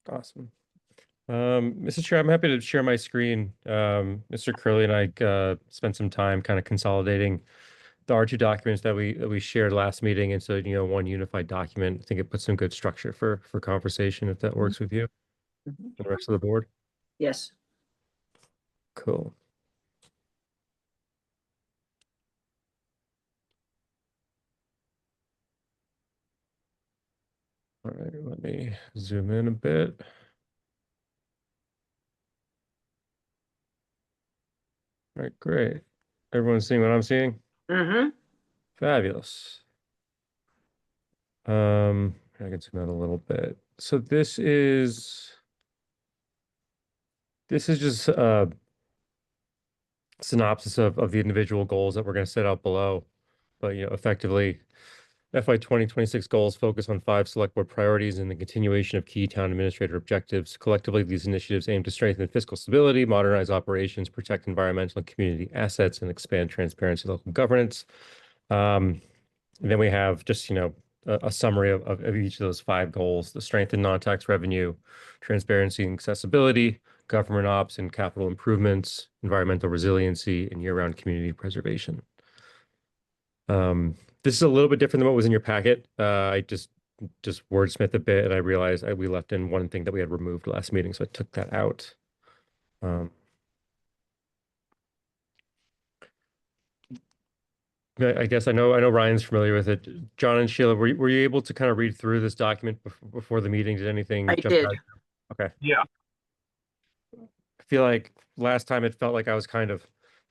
Awesome. Mr. Chair, I'm happy to share my screen. Mr. Curley and I spent some time kind of consolidating the R2 documents that we shared last meeting into, one unified document. I think it puts some good structure for conversation if that works with you Mhm. and the rest of the board. Yes. Cool. All right, let me zoom in a bit. All right, great. Everyone's seeing what I'm seeing? Mm-hmm. Fabulous. I can zoom out a little bit. So this is just a synopsis of the individual goals that we're going to set out below. But effectively, FY 2026 goals focus on 5 select board priorities and the continuation of key town administrator objectives. Collectively, these initiatives aim to strengthen fiscal stability, modernize operations, protect environmental and community assets, and expand transparency in local governance. And then we have just, a summary of each of those 5 goals: the strengthen non-tax revenue, transparency and accessibility, government ops and capital improvements, environmental resiliency, and year-round community preservation. This is a little bit different than what was in your packet. I just wordsmith a bit, and I realized we left in one thing that we had removed last meeting, so I took that out. I guess I know Ryan's familiar with it. John and Sheila, were you able to kind of read through this document before the meeting? Did anything I jump did. out? Okay. Yeah. I feel like last time it felt like I was kind of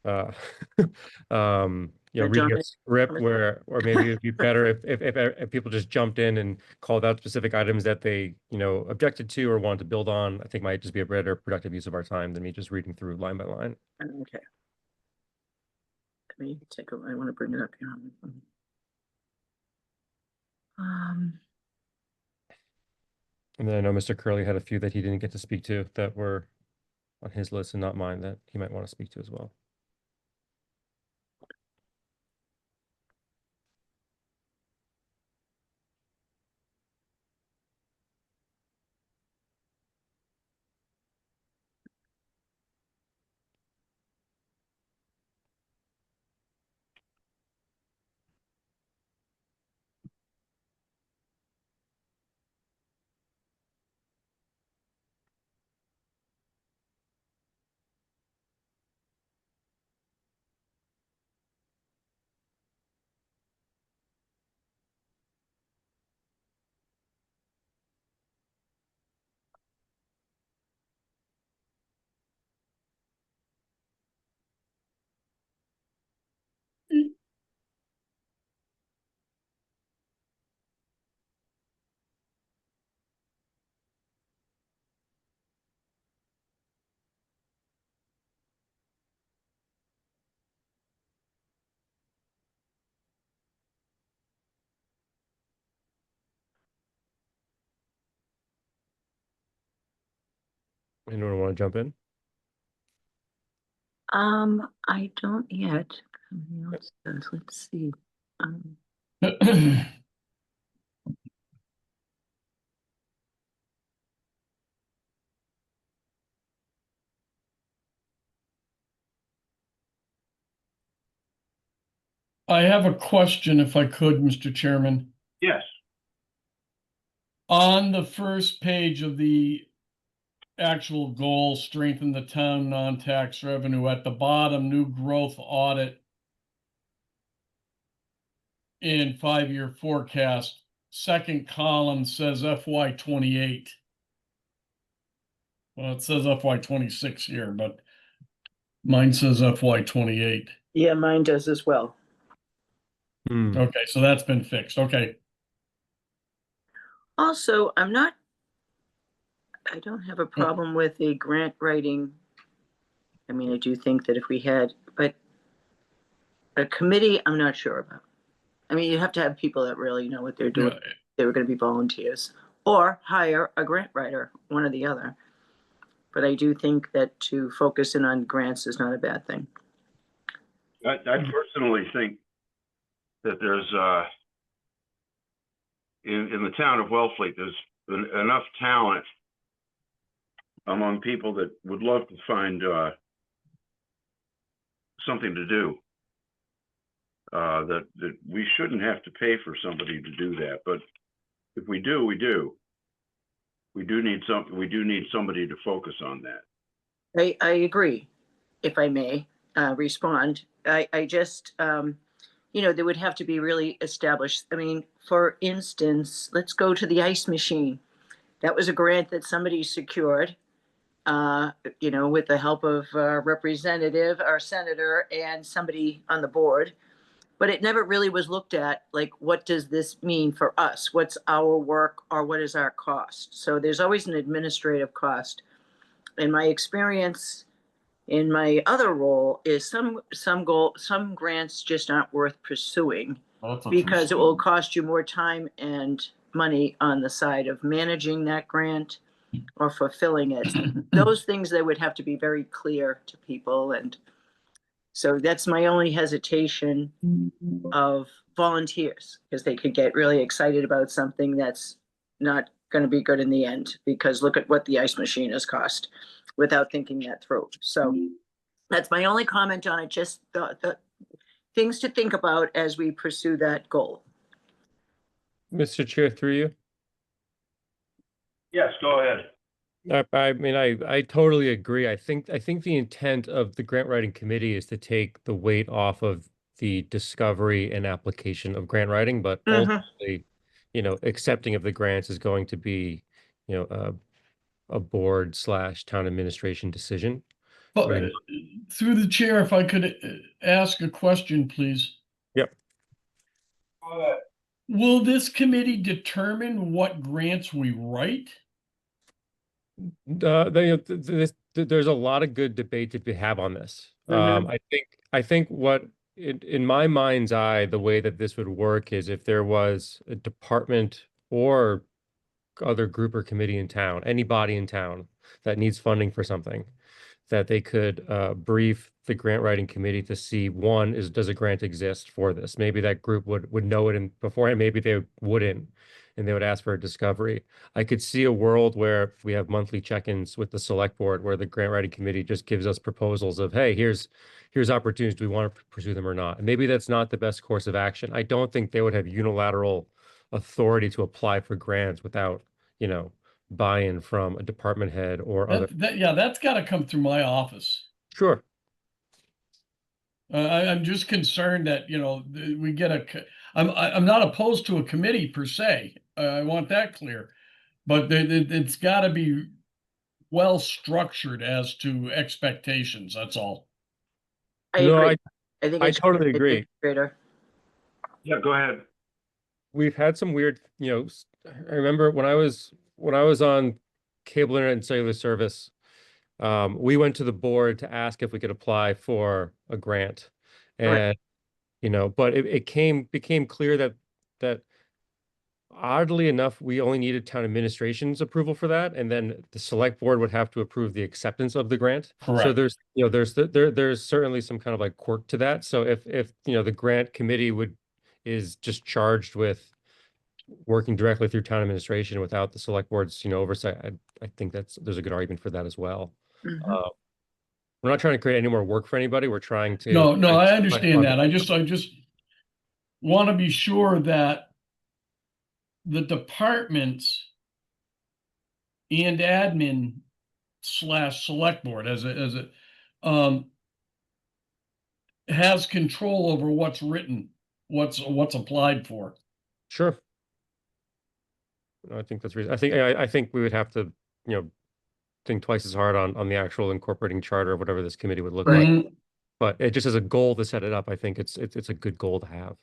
uh reading a script or maybe it'd be better if people just jumped in and called out specific items that they, objected to or wanted to build on. I think might just be a better productive use of our time than me just reading through line by line. Okay. Let me take a, I want to bring it up here. And then I know Mr. Curley had a few that he didn't get to speak to that were on his list and not mine that he might want to speak to as well. Anyone want to jump in? I don't yet. Let's see. I have a question if I could, Mr. Chairman. Yes. On the first page of the actual goal, strengthen the town non-tax revenue, at the bottom, new growth audit in 5-year forecast, second column says FY 28. Well, it says FY 26 here, but mine says FY 28. Yeah, mine does as well. Okay, so that's been fixed. Okay. Also, I don't have a problem with a grant writing. I mean, I do think that if we had, but a committee, I'm not sure about. I mean, you have to have people that really know what they're doing. Yeah. They were going to be volunteers or hire a grant writer, one or the other. But I do think that to focus in on grants is not a bad thing. I personally think that there's in the town of Wellfleet, there's enough talent among people that would love to find something to do. That we shouldn't have to pay for somebody to do that, but if we do, we do. We do need somebody to focus on that. I agree, if I may respond. I just, there would have to be really established. I mean, for instance, let's go to the ice machine. That was a grant that somebody secured, with the help of our representative, our senator, and somebody on the board. But it never really was looked at, like, what does this mean for us? What's our work, or what is our cost? So there's always an administrative cost. In my experience, in my other role, is some grants just aren't worth pursuing because it will cost you more time and money on the side of managing that grant or fulfilling it. Those things, they would have to be very clear to people. And so that's my only hesitation of volunteers, because they could get really excited about something that's not going to be good in the end, because look at what the ice machine has cost without thinking that through. So that's my only comment on it. Just the things to think about as we pursue that goal. Mr. Chair, through you. Yes, go ahead. I mean, I totally agree. I think the intent of the grant writing committee is to take the weight off of the discovery and application of grant writing, but ultimately, accepting of the grants is going to be, a board / town administration decision. But through the chair, if I could ask a question, please. Yep. Will this committee determine what grants we write? There's a lot of good debate to have on this. I think what in my mind's eye, the way that this would work is if there was a department or other group or committee in town, anybody in town that needs funding for something, that they could brief the grant writing committee to see, one, does a grant exist for this? Maybe that group would know it beforehand, maybe they wouldn't, and they would ask for a discovery. I could see a world where we have monthly check-ins with the select board where the grant writing committee just gives us proposals of, hey, here's opportunities, do we want to pursue them or not? And maybe that's not the best course of action. I don't think they would have unilateral authority to apply for grants without, buy-in from a department head or other. That's got to come through my office. Sure. I'm just concerned that, we get I'm not opposed to a committee per se. I want that clear, but it's got to be well structured as to expectations. That's all. I agree. I totally agree. Yeah, go ahead. We've had some weird, I remember when I was on cable internet and cellular service, we went to the board to ask if we could apply for a grant, and but it became clear that oddly enough, we only needed town administration's approval for that, and then the select board would have to approve the acceptance of the grant. Correct. So there's certainly some kind of like quirk to that. So if the grant committee is just charged with working directly through town administration without the select board's oversight, I think there's a good argument for that as well. We're not trying to create any more work for anybody. We're trying to. No, I understand that. I just want to be sure that the departments and admin / select board has control over what's written, what's applied for. Sure. I think that's reason. I think we would have to, think twice as hard on the actual incorporating charter of whatever this committee would look like. But it just as a goal to set it up, I think it's a good goal to have.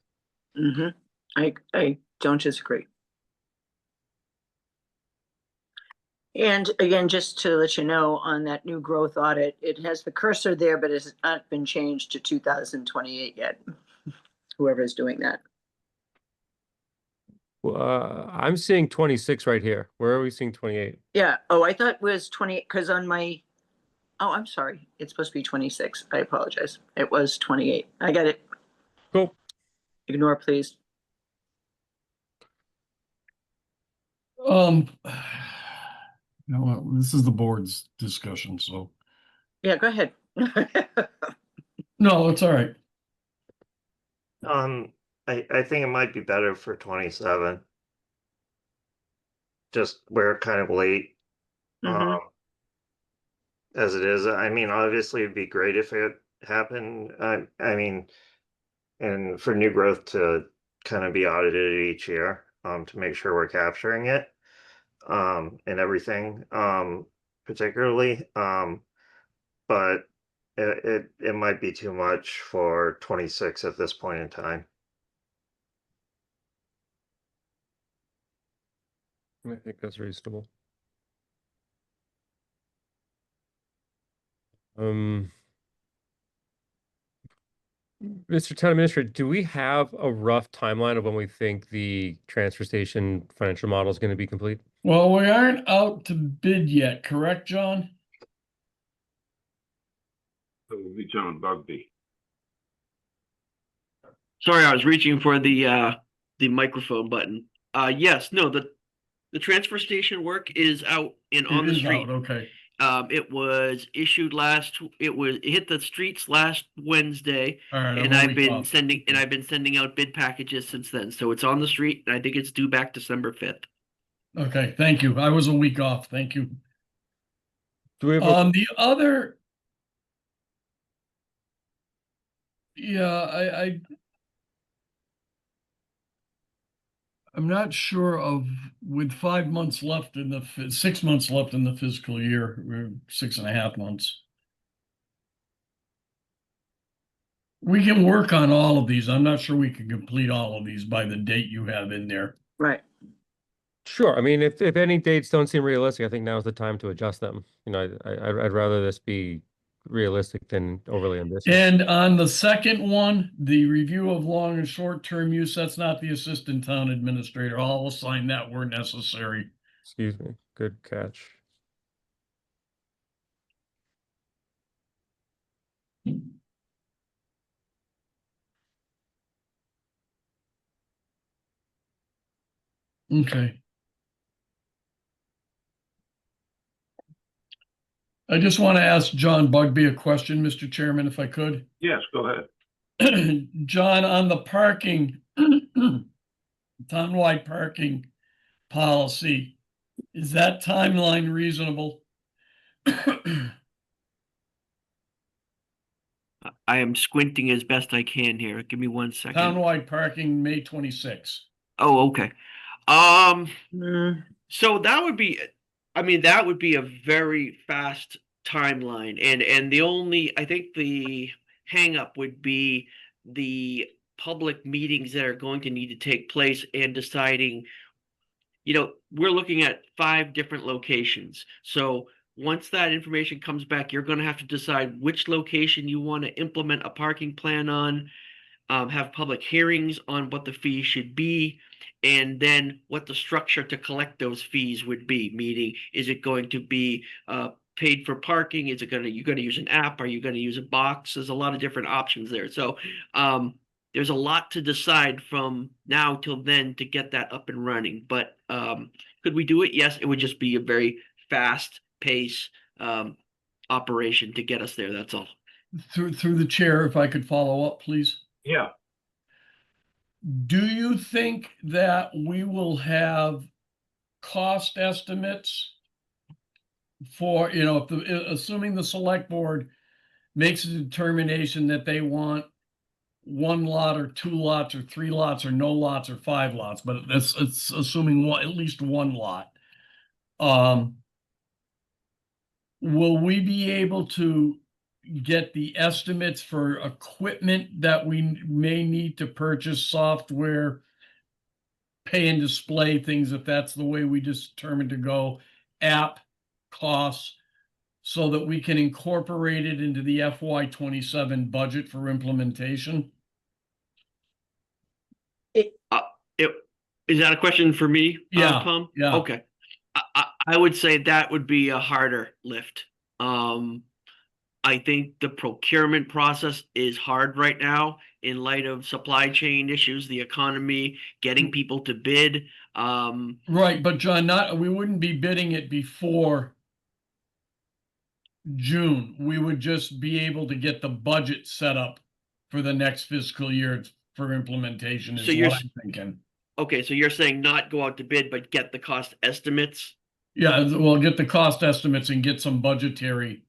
I don't disagree. And again, just to let you know, on that new growth audit, it has the cursor there, but it has not been changed to 2028 yet. Whoever's doing that. I'm seeing 26 right here. Where are we seeing 28? Yeah. Oh, I thought it was 28 because on my. Oh, I'm sorry. It's supposed to be 26. I apologize. It was 28. I got it. Cool. Ignore, please. You know, what, this is the board's discussion, so. Yeah, go ahead. No, it's all right. I think it might be better for 27. Just we're kind of late, Mhm. as it is. I mean, obviously it'd be great if it happened. I mean, and for new growth to kind of be audited each year, to make sure we're capturing it, and everything, particularly, but it might be too much for 26 at this point in time. I think that's reasonable. Mr. Town Administrator, do we have a rough timeline of when we think the transfer station financial model is going to be complete? Well, we aren't out to bid yet, correct, John? It will be John Bugby. Sorry, I was reaching for the microphone button. Yes, no, the transfer station work is out and on the It is street. out, okay. It was issued it hit the streets last Wednesday, All right. and I'm a I've week been off. sending out bid packages since then. So it's on the street, and I think it's due back December 5th. Okay, thank you. I was a week off. Thank you. Do we have a, The other, yeah, I'm not sure of, with 5 months left in the 6 months left in the fiscal year, 6.5 months. We can work on all of these. I'm not sure we can complete all of these by the date you have in there. Right. sure. I mean, if any dates don't seem realistic, I think now's the time to adjust them. You know, I'd rather this be realistic than overly ambitious. And on the second one, the review of long and short-term use, that's not the assistant town administrator. I'll assign that where necessary. Excuse me. Good catch. Okay. I just want to ask John Bugby a question, Mr. Chairman, if I could. Yes, go ahead. John, on the parking, townwide parking policy, is that timeline reasonable? I am squinting as best I can here. Give me 1 second. Townwide parking, May 26. Oh, okay. Mm, So that would be, I mean, that would be a very fast timeline. And the only, I think the hangup would be the public meetings that are going to need to take place and deciding, we're looking at 5 different locations. So once that information comes back, you're going to have to decide which location you want to implement a parking plan on, have public hearings on what the fee should be, and then what the structure to collect those fees would be. Meaning, is it going to be paid for parking? Is it you're going to use an app? Are you going to use a box? There's a lot of different options there. So there's a lot to decide from now till then to get that up and running. But could we do it? Yes, it would just be a very fast pace operation to get us there. That's all. Through the chair, if I could follow up, please. Yeah, Do you think that we will have cost estimates for, assuming the select board makes a determination that they want 1 lot or 2 lots or 3 lots or no lots or 5 lots, but it's assuming at least 1 lot. Will we be able to get the estimates for equipment that we may need to purchase, software, pay and display things, if that's the way we determine to go, app costs, so that we can incorporate it into the FY27 budget for implementation? Is that a question for me, Yeah, Tom? yeah. Okay. I- I would say that would be a harder lift. I think the procurement process is hard right now in light of supply chain issues, the economy, getting people to bid. Right, but John, we wouldn't be bidding it before June. We would just be able to get the budget set up for the next fiscal year for implementation So is you're what I'm thinking. Okay, so you're saying not go out to bid, but get the cost estimates? Yeah, well, get the cost estimates and get some budgetary.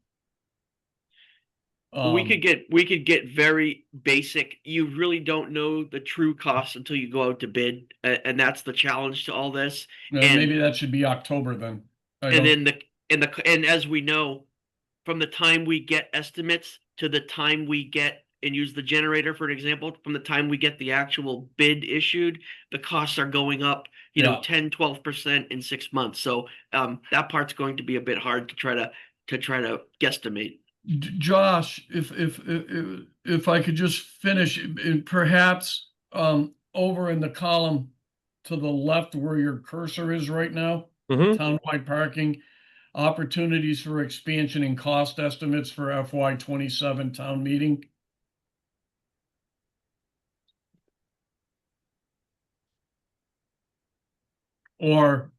We could get very basic. You really don't know the true cost until you go out to bid, and that's the challenge to all this. And maybe that should be October then. and then and as we know, from the time we get estimates to the time we get and use the generator for an example, from the time we get the actual bid issued, the costs are going up, you know, 10, 12% in 6 months. So that part's going to be a bit hard to try to guesstimate. Josh, if I could just finish, perhaps over in the column to the left where your cursor is right now, townwide parking, opportunities for expansion and cost estimates for FY27 town meeting. Or,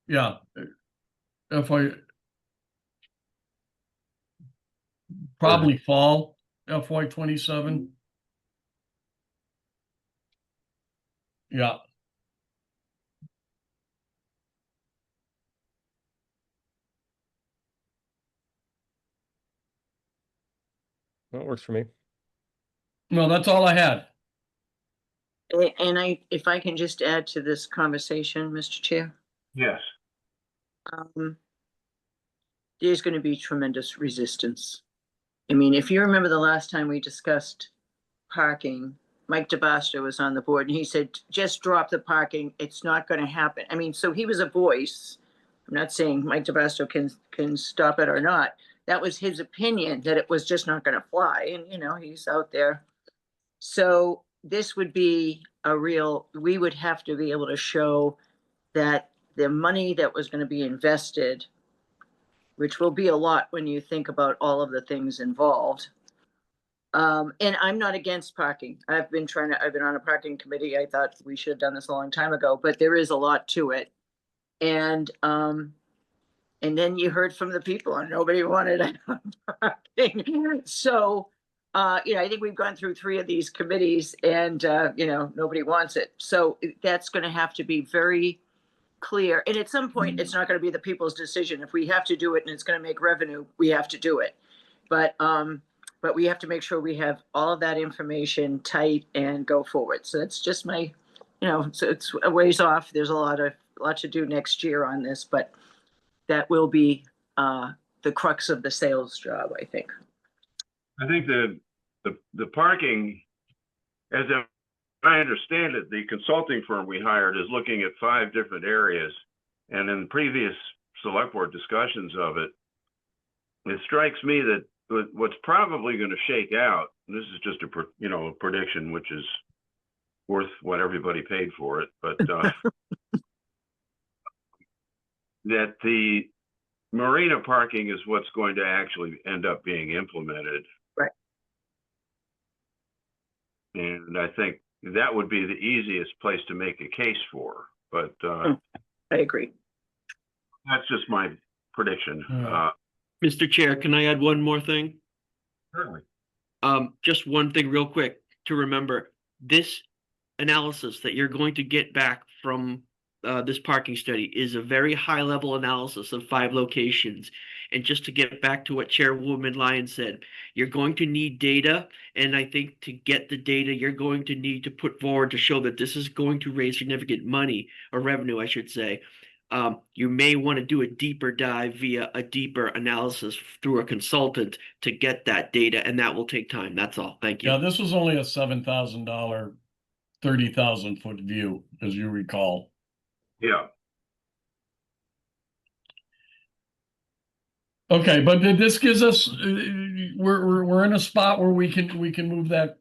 yeah, probably fall FY27. Yeah. That works for me. No, that's all I had. And if I can just add to this conversation, Mr. Chair. Yes. There's going to be tremendous resistance. I mean, if you remember the last time we discussed parking, Mike DeBasto was on the board and he said, just drop the parking. It's not going to happen. I mean, so he was a voice. I'm not saying Mike DeBasto can stop it or not. That was his opinion, that it was just not going to fly. And, you know, he's out there. So this would be we would have to be able to show that the money that was going to be invested, which will be a lot when you think about all of the things involved. And I'm not against parking. I've been on a parking committee. I thought we should have done this a long time ago, but there is a lot to it. And then you heard from the people and nobody wanted parking. So, I think we've gone through 3 of these committees and, nobody wants it. So that's going to have to be very clear. And at some point, it's not going to be the people's decision. If we have to do it and it's going to make revenue, we have to do it. But we have to make sure we have all of that information tight and go forward. So that's just my, so it's a ways off. There's a lot to do next year on this, but that will be the crux of the sales job, I think. I think the parking, as I understand it, the consulting firm we hired is looking at 5 different areas. And in previous select board discussions of it, it strikes me that what's probably going to shake out, and this is just a prediction, which is worth what everybody paid for it, but that the marina parking is what's going to actually end up being implemented. Right. And I think that would be the easiest place to make a case for, but I agree. That's just my prediction. Mr. Chair, can I add one more thing? Certainly. Just one thing real quick to remember. This analysis that you're going to get back from this parking study is a very high level analysis of 5 locations. And just to get back to what Chairwoman Lyon said, you're going to need data. And I think to get the data, you're going to need to put forward to show that this is going to raise significant money or revenue, I should say. You may want to do a deeper dive via a deeper analysis through a consultant to get that data, and that will take time. That's all. Thank you. Yeah, this was only a $7,000, 30,000 foot view, as you recall. Yeah. Okay, but this gives us we're in a spot where we can move that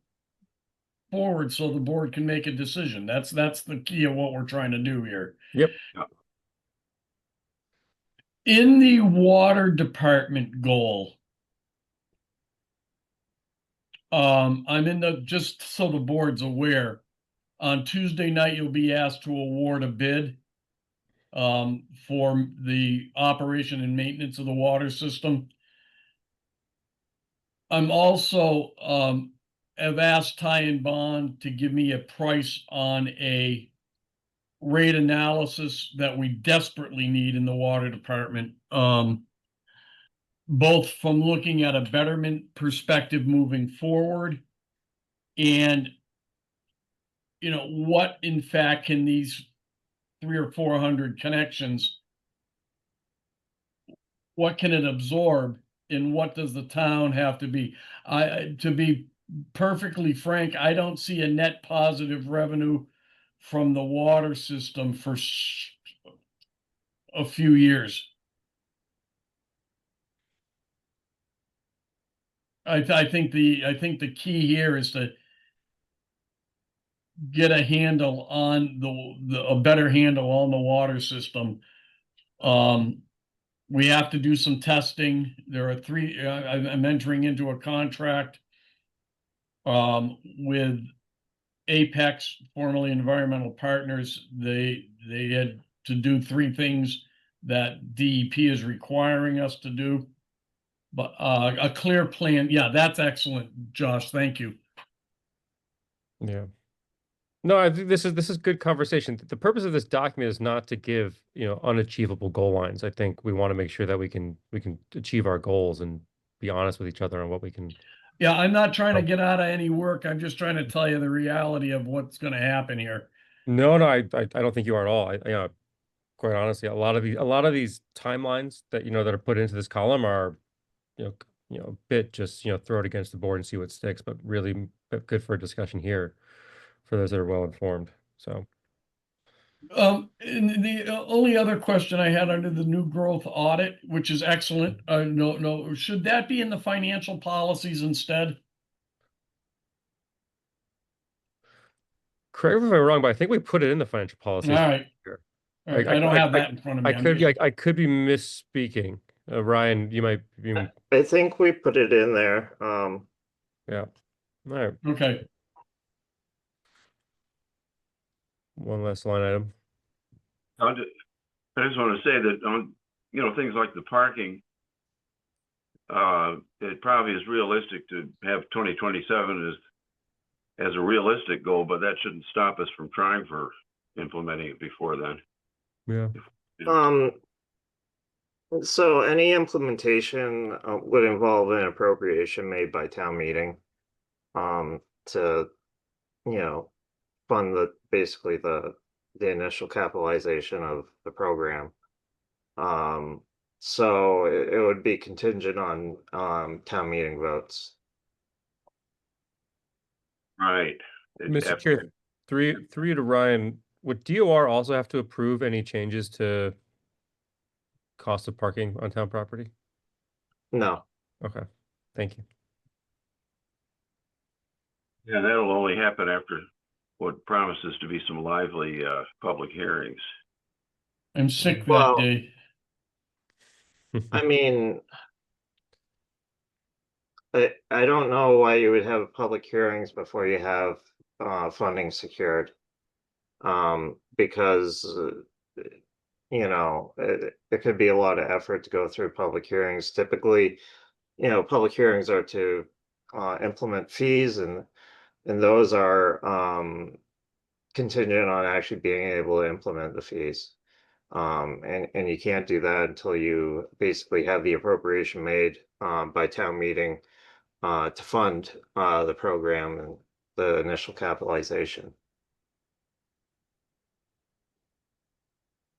forward so the board can make a decision. That's the key of what we're trying to do here. Yep. In the water department goal, I'm in the, just so the board's aware, on Tuesday night, you'll be asked to award a bid for the operation and maintenance of the water system. I'm also, have asked Ty and Bond to give me a price on a rate analysis that we desperately need in the water department. Both from looking at a betterment perspective moving forward and, you know, what in fact can these 300 or 400 connections, what can it absorb and what does the town have to be? To be perfectly frank, I don't see a net positive revenue from the water system for a few years. I think the key here is to get a handle on a better handle on the water system. We have to do some testing. There are three, I'm entering into a contract with Apex, formerly Environmental Partners. They had to do 3 things that DEP is requiring us to do. But a clear plan, yeah, that's excellent, Josh. Thank you. Yeah. No, I think this is good conversation. The purpose of this document is not to give, unachievable goal lines. I think we want to make sure that we can achieve our goals and be honest with each other on what we can. Yeah, I'm not trying to get out of any work. I'm just trying to tell you the reality of what's going to happen here. No, I don't think you are at all. Quite honestly, a lot of these timelines that that are put into this column are, a bit just throw it against the board and see what sticks, but really good for a discussion here for those that are well informed. So. And the only other question I had under the new growth audit, which is excellent, no, should that be in the financial policies instead? Correct me if I'm wrong, but I think we put it in the financial policies. All right. Here. All right. I don't have that in front of me. I could be misspeaking. Ryan, you might be. I think we put it in there. Yeah. All right. Okay. One last line item. I just want to say that on, things like the parking, it probably is realistic to have 2027 as a realistic goal, but that shouldn't stop us from trying for implementing it before then. Yeah. So any implementation would involve an appropriation made by town meeting to, fund basically the initial capitalization of the program. So it would be contingent on town meeting votes. Right. Mr. Chair, three to Ryan. Would DOR also have to approve any changes to cost of parking on town property? No. Okay. Thank you. Yeah, that'll only happen after what promises to be some lively public hearings. I'm sick Well, that day. I mean, I don't know why you would have public hearings before you have funding secured. Because it could be a lot of effort to go through public hearings. Typically, public hearings are to implement fees, and those are contingent on actually being able to implement the fees. And you can't do that until you basically have the appropriation made by town meeting to fund the program and the initial capitalization.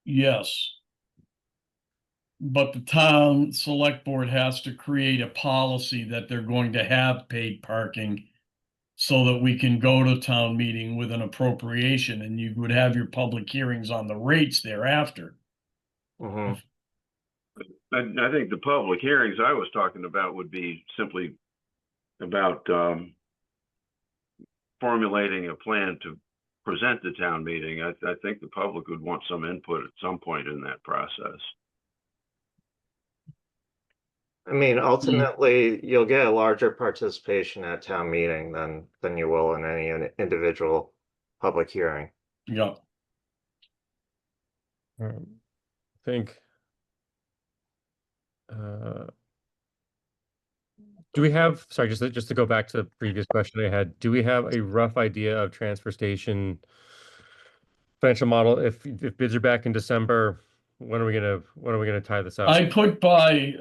Yes. But the town select board has to create a policy that they're going to have paid parking so that we can go to town meeting with an appropriation, and you would have your public hearings on the rates thereafter. Mhm. I think the public hearings I was talking about would be simply about formulating a plan to present to town meeting. I think the public would want some input at some point in that process. I mean, ultimately, you'll get a larger participation at town meeting than you will in any individual public hearing. Yeah. I think, do we have, sorry, just to go back to the previous question I had, do we have a rough idea of transfer station financial model? If bids are back in December, when are we gonna tie this up? I put by,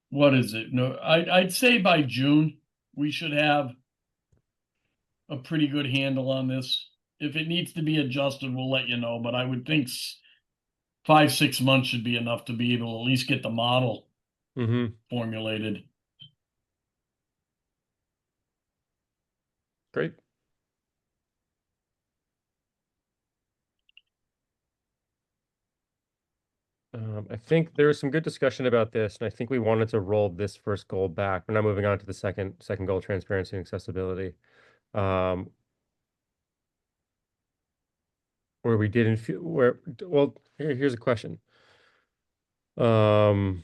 what is it? No, I'd say by June, we should have a pretty good handle on this. If it needs to be adjusted, we'll let you know, but I would think 5, 6 months should be enough to be able to at least get the model Mm-hmm. formulated. Great. I think there was some good discussion about this, and I think we wanted to roll this first goal back. We're now moving on to the second goal, transparency and accessibility. Where we didn't feel well, here's a question. Do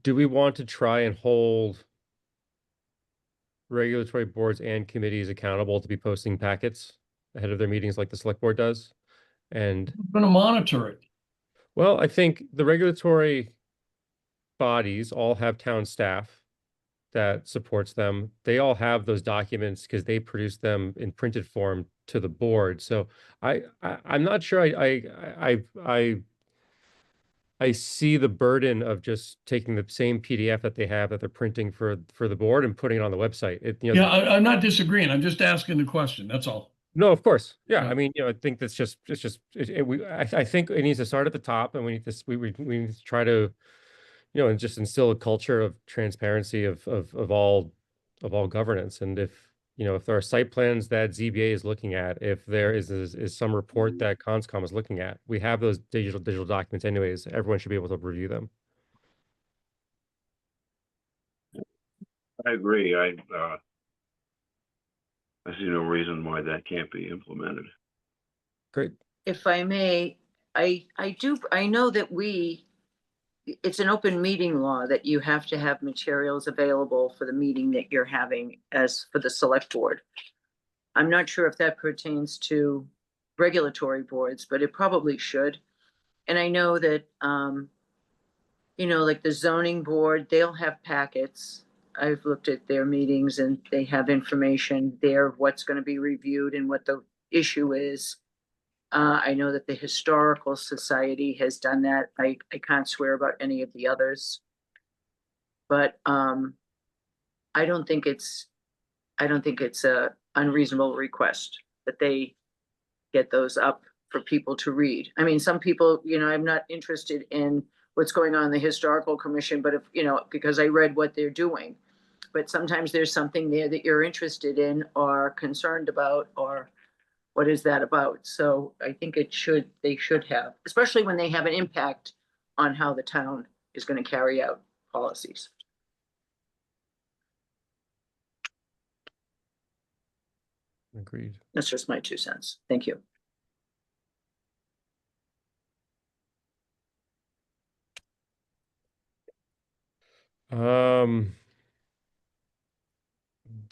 we want to try and hold regulatory boards and committees accountable to be posting packets ahead of their meetings like the select board does? And We're gonna monitor it. well, I think the regulatory bodies all have town staff that supports them. They all have those documents because they produce them in printed form to the board. So I'm not sure I see the burden of just taking the same PDF that they have that they're printing for the board and putting it on the website. Yeah, I'm not disagreeing. I'm just asking the question. That's all. No, of course. Yeah. Yeah. I mean, I think that's just, it's just, I think it needs to start at the top, and we need to, we need to try to, and just instill a culture of transparency of all governance. And if there are site plans that ZBA is looking at, if there is some report that Conscom is looking at, we have those digital documents anyways. Everyone should be able to review them. I agree. I see no reason why that can't be implemented. Great. If I may, I know that it's an open meeting law that you have to have materials available for the meeting that you're having as for the select board. I'm not sure if that pertains to regulatory boards, but it probably should. And I know that, like the zoning board, they'll have packets. I've looked at their meetings and they have information there, what's going to be reviewed and what the issue is. I know that the Historical Society has done that. I can't swear about any of the others. But I don't think it's a unreasonable request that they get those up for people to read. I mean, some people, I'm not interested in what's going on in the Historical Commission, but because I read what they're doing. But sometimes there's something there that you're interested in or concerned about, or what is that about? So I think they should have, especially when they have an impact on how the town is going to carry out policies. Agreed. That's just my 2 cents. Thank you.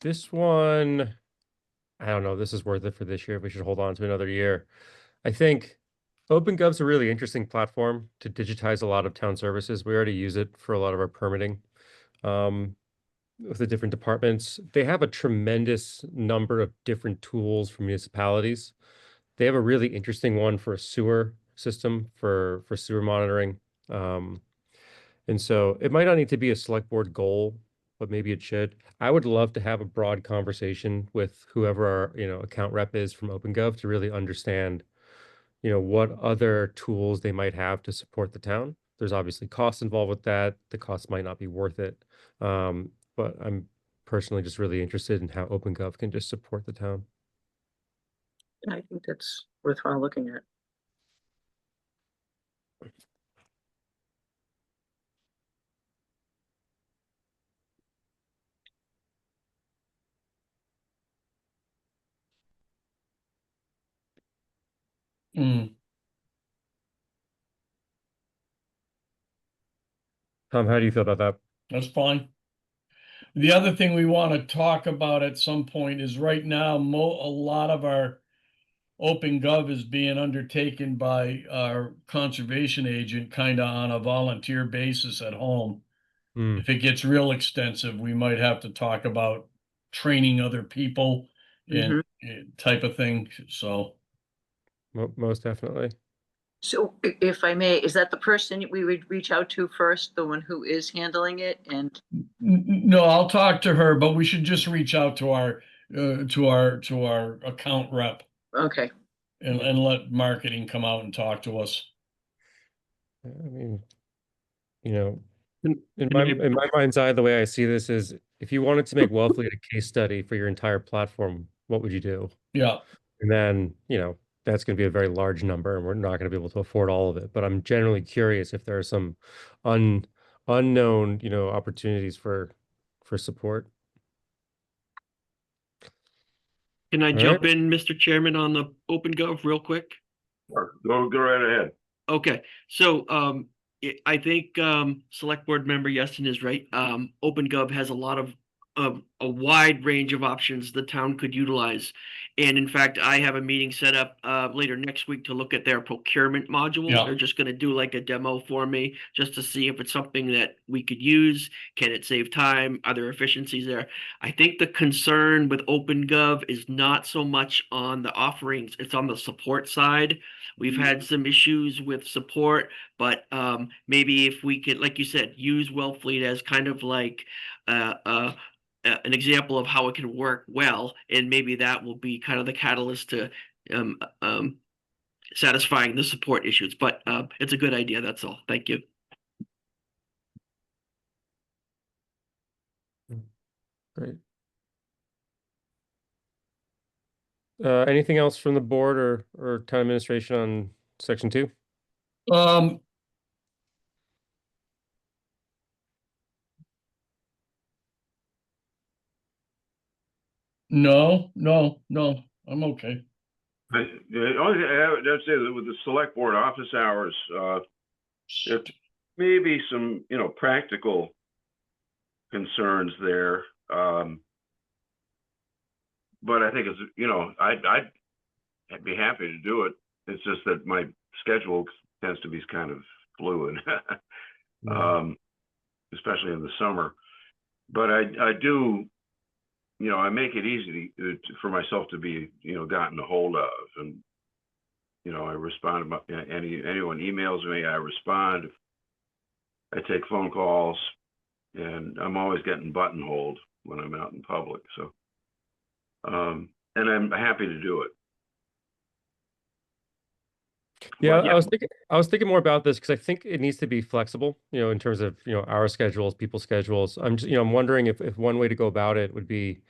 This one, I don't know. This is worth it for this year. We should hold on to another year. I think OpenGov's a really interesting platform to digitize a lot of town services. We already use it for a lot of our permitting with the different departments. They have a tremendous number of different tools for municipalities. They have a really interesting one for a sewer system for sewer monitoring. And so it might not need to be a select board goal, but maybe it should. I would love to have a broad conversation with whoever our, account rep is from OpenGov to really understand, what other tools they might have to support the town. There's obviously costs involved with that. The cost might not be worth it. But I'm personally just really interested in how OpenGov can just support the town. I think that's worthwhile looking at. Mm. Tom, how do you feel about that? That's fine. The other thing we want to talk about at some point is right now, a lot of our Open Gov is being undertaken by our conservation agent kind of on a volunteer basis at home. Hmm, If it gets real extensive, we might have to talk about training other people and type of thing. So, most definitely. So if I may, is that the person we would reach out to first, the one who is handling it? And no, I'll talk to her, but we should just reach out to our account rep okay, and let marketing come out and talk to us. I mean, you know, And- in and my mind's eye, the way I see this is if you wanted to make Wellfleet a case study for your entire platform, what would you do? Yeah. And then, that's going to be a very large number and we're not going to be able to afford all of it. But I'm generally curious if there are some unknown, opportunities for support. Can I All jump right. in, Mr. Chairman, on the OpenGov real quick? Go right ahead. Okay, so I think Select Board Member Yeston is right. OpenGov has a lot of a wide range of options the town could utilize. And in fact, I have a meeting set up later next week to look at their procurement module. Yeah. They're just going to do like a demo for me just to see if it's something that we could use. Can it save time? Are there efficiencies there? I think the concern with OpenGov is not so much on the offerings, it's on the support side. We've had some issues with support, but maybe if we could, like you said, use Wellfleet as kind of like an example of how it can work well, and maybe that will be kind of the catalyst to um, um, satisfying the support issues. But it's a good idea. That's all. Thank you. Great. Anything else from the board or town administration on section 2? No, I'm okay. The only thing I would say that with the select board office hours, there may be some, practical concerns there. But I think it's, I'd be happy to do it. It's just that my schedule tends to be kind of fluid, especially in the summer. But I do, I make it easy for myself to be, gotten a hold of. And, I respond about anyone emails me, I respond. I take phone calls, and I'm always getting buttonholed when I'm out in public. So, and I'm happy to do it. Yeah, But, I was thinking more about this because I think it needs to be flexible, in terms of, our schedules, people's schedules. I'm just, I'm wondering if one way to go about it would be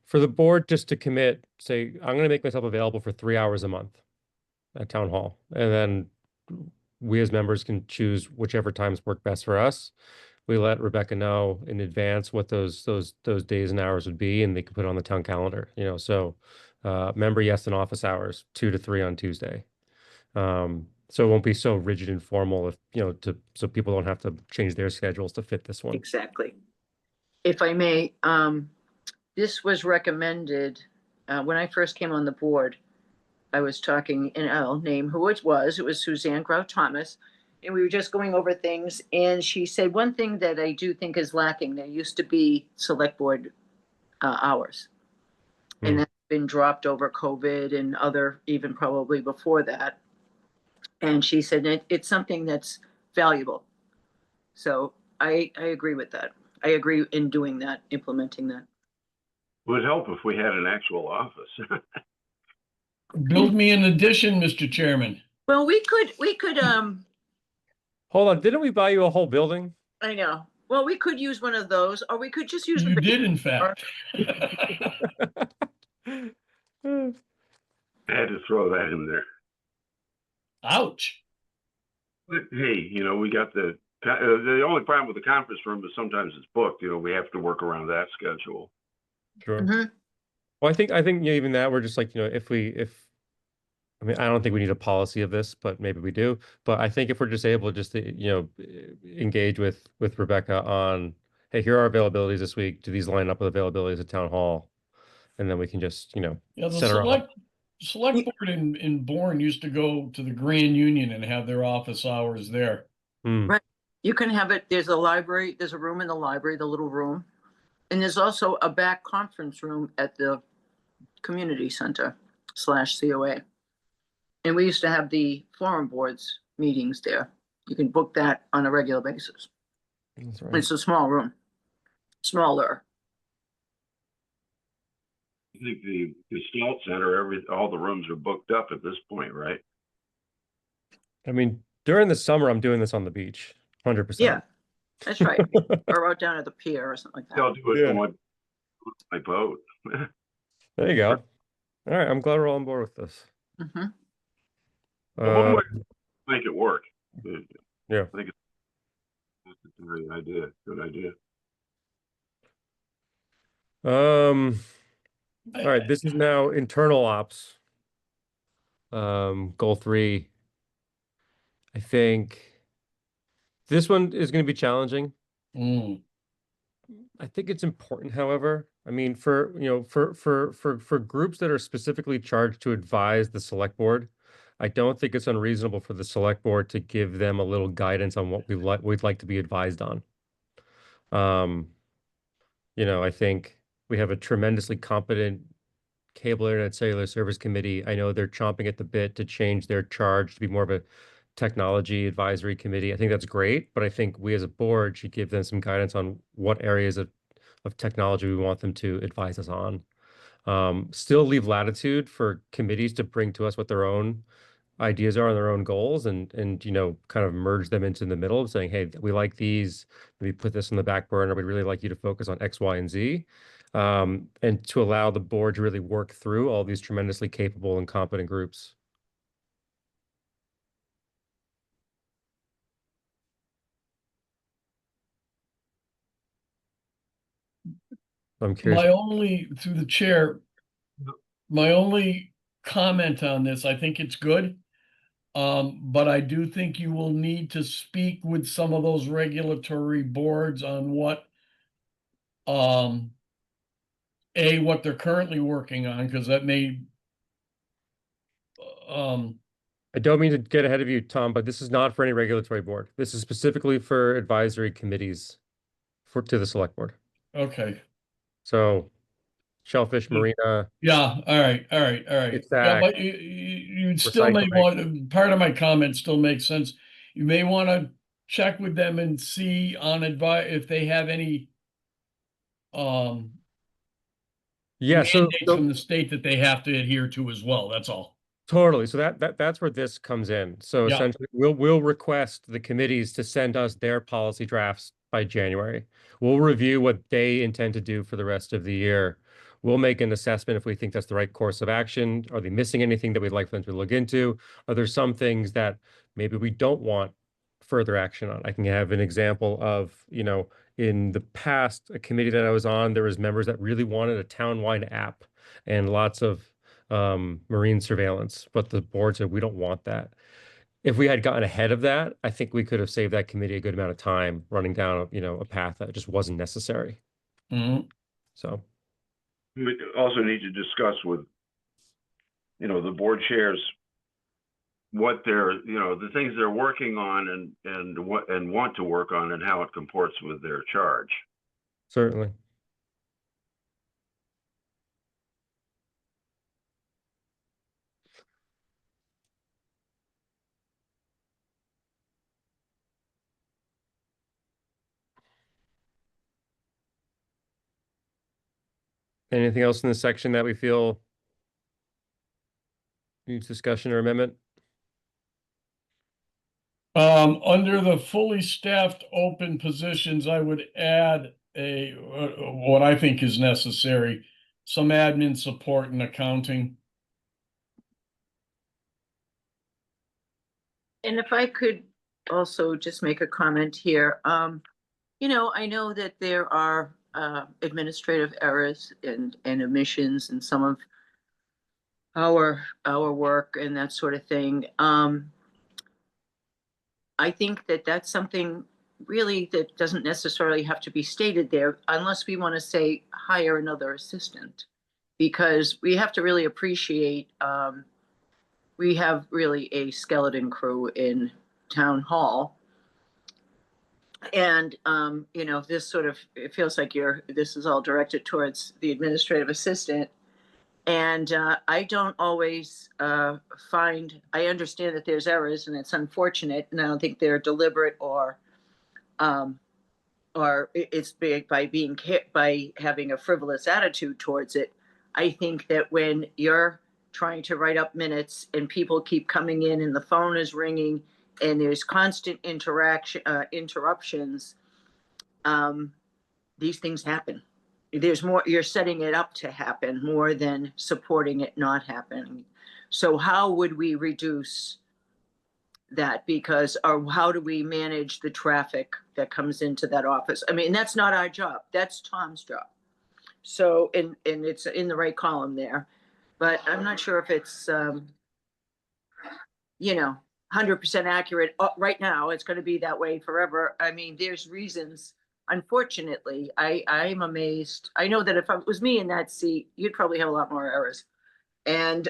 for the board just to commit, say, I'm going to make myself available for 3 hours a month at town hall. And then we as members can choose whichever times work best for us. We let Rebecca know in advance what those days and hours would be, and they can put it on the town calendar, so member yes and office hours 2 to 3 on Tuesday. So it won't be so rigid and formal if, so people don't have to change their schedules to fit this one. exactly. If I may, this was recommended when I first came on the board. I was talking, and I'll name who it was. It was Suzanne Grout Thomas. And we were just going over things. And she said, one thing that I do think is lacking, there used to be select board hours. And that's been dropped over COVID and other, even probably before that. And she said it's something that's valuable. So I agree with that. I agree in doing that, implementing that. it would help if we had an actual office. Build me an addition, Mr. Chairman. Well, we could, Hold on, didn't we buy you a whole building? I know. Well, we could use one of those, or we could just use You the did, in fact. I had to throw that in there. Ouch. But hey, we got the only problem with the conference room is sometimes it's booked. We have to work around that schedule. Sure. Mhm. Well, I think even that we're just like, if I mean, I don't think we need a policy of this, but maybe we do. But I think if we're just able just to, engage with Rebecca on, hey, here are our availabilities this week. Do these line up with availabilities at town hall? And then we can just, Yeah, the set our own. select board in Bourne used to go to the Grand Union and have their office hours there. Hmm. Right. You can have it, there's a library, there's a room in the library, the little room. And there's also a back conference room at the community center / COA. And we used to have the forum boards meetings there. You can book that on a regular basis. That's right. It's a small room, smaller. I think the Gestalt Center, all the rooms are booked up at this point, right? I mean, during the summer, I'm doing this on the beach, 100%. Yeah, that's right. Or out down at the pier or something like They'll that. do it Yeah. on my boat. There you go. All right, I'm glad we're all on board with this. Mhm. Well, one Uh, way to make it work. Yeah. I think it's a great idea. Good idea. All right, this is now internal ops. Goal 3. I think this one is going to be challenging. Mm. I think it's important, however. I mean, for groups that are specifically charged to advise the select board, I don't think it's unreasonable for the select board to give them a little guidance on what we'd like to be advised on. I think we have a tremendously competent cable internet cellular service committee. I know they're chomping at the bit to change their charge to be more of a technology advisory committee. I think that's great, but I think we as a board should give them some guidance on what areas of technology we want them to advise us on. Still leave latitude for committees to bring to us what their own ideas are and their own goals, and kind of merge them into the middle of saying, hey, we like these, maybe put this on the back burner. We'd really like you to focus on X, Y, and Z. And to allow the board to really work through all these tremendously capable and competent groups. I'm curious. Through the chair, my only comment on this, I think it's good. But I do think you will need to speak with some of those regulatory boards on what they're currently working on, because that may I don't mean to get ahead of you, Tom, but this is not for any regulatory board. This is specifically for advisory committees to the select board. okay. So Shellfish Marina. Yeah, all right. It's Yeah, that but you still may recycling. part of my comment still makes sense. You may want to check with them and see on if they have any Yeah, mandates from the state that they have to adhere to as well. That's all. totally. So that's where this comes in. So Yeah. essentially, we'll request the committees to send us their policy drafts by January. We'll review what they intend to do for the rest of the year. We'll make an assessment if we think that's the right course of action. Are they missing anything that we'd like them to look into? Are there some things that maybe we don't want further action on? I can have an example of, in the past, a committee that I was on, there was members that really wanted a town-wide app and lots of marine surveillance, but the board said we don't want that. If we had gotten ahead of that, I think we could have saved that committee a good amount of time running down, a path that just wasn't necessary. Mhm. So We also need to discuss with, the board chairs what they're, the things they're working on and want to work on and how it comports with their charge. certainly. Anything else in this section that we feel needs discussion or amendment? Under the fully staffed open positions, I would add what I think is necessary, some admin support and accounting. And if I could also just make a comment here, I know that there are administrative errors and omissions in some of our work and that sort of thing. I think that that's something really that doesn't necessarily have to be stated there unless we want to say hire another assistant, because we have to really appreciate we have really a skeleton crew in town hall. And you know, this sort of, it feels like this is all directed towards the administrative assistant. And I don't always find, I understand that there's errors and it's unfortunate, and I don't think they're deliberate or it's big by having a frivolous attitude towards it. I think that when you're trying to write up minutes and people keep coming in and the phone is ringing and there's constant interruptions, these things happen. There's more, you're setting it up to happen more than supporting it not happening. So how would we reduce that? Because, or how do we manage the traffic that comes into that office? I mean, that's not our job. That's Tom's job. So, and it's in the right column there, but I'm not sure if it's, you know, 100% accurate right now. It's going to be that way forever. I mean, there's reasons. Unfortunately, I'm amazed. I know that if it was me in that seat, you'd probably have a lot more errors. And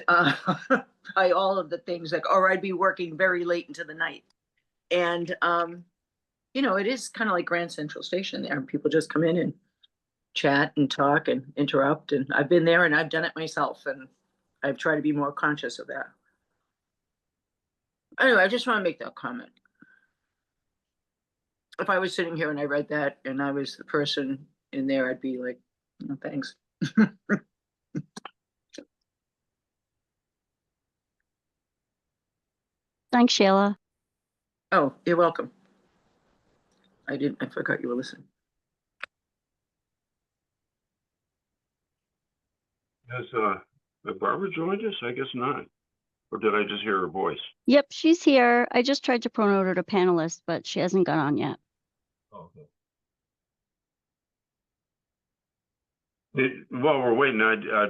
by all of the things like, or I'd be working very late into the night. And, you know, it is kind of like Grand Central Station there. People just come in and chat and talk and interrupt. And I've been there and I've done it myself. And I've tried to be more conscious of that. Anyway, I just want to make that comment. If I was sitting here and I read that and I was the person in there, I'd be like, no, thanks. Thanks, Sheila. Oh, you're welcome. I forgot you were listening. Has Barbara joined us? I guess not. Or did I just hear her voice? Yep, she's here. I just tried to promote her to panelist, but she hasn't got on yet. Oh, okay. While we're waiting, I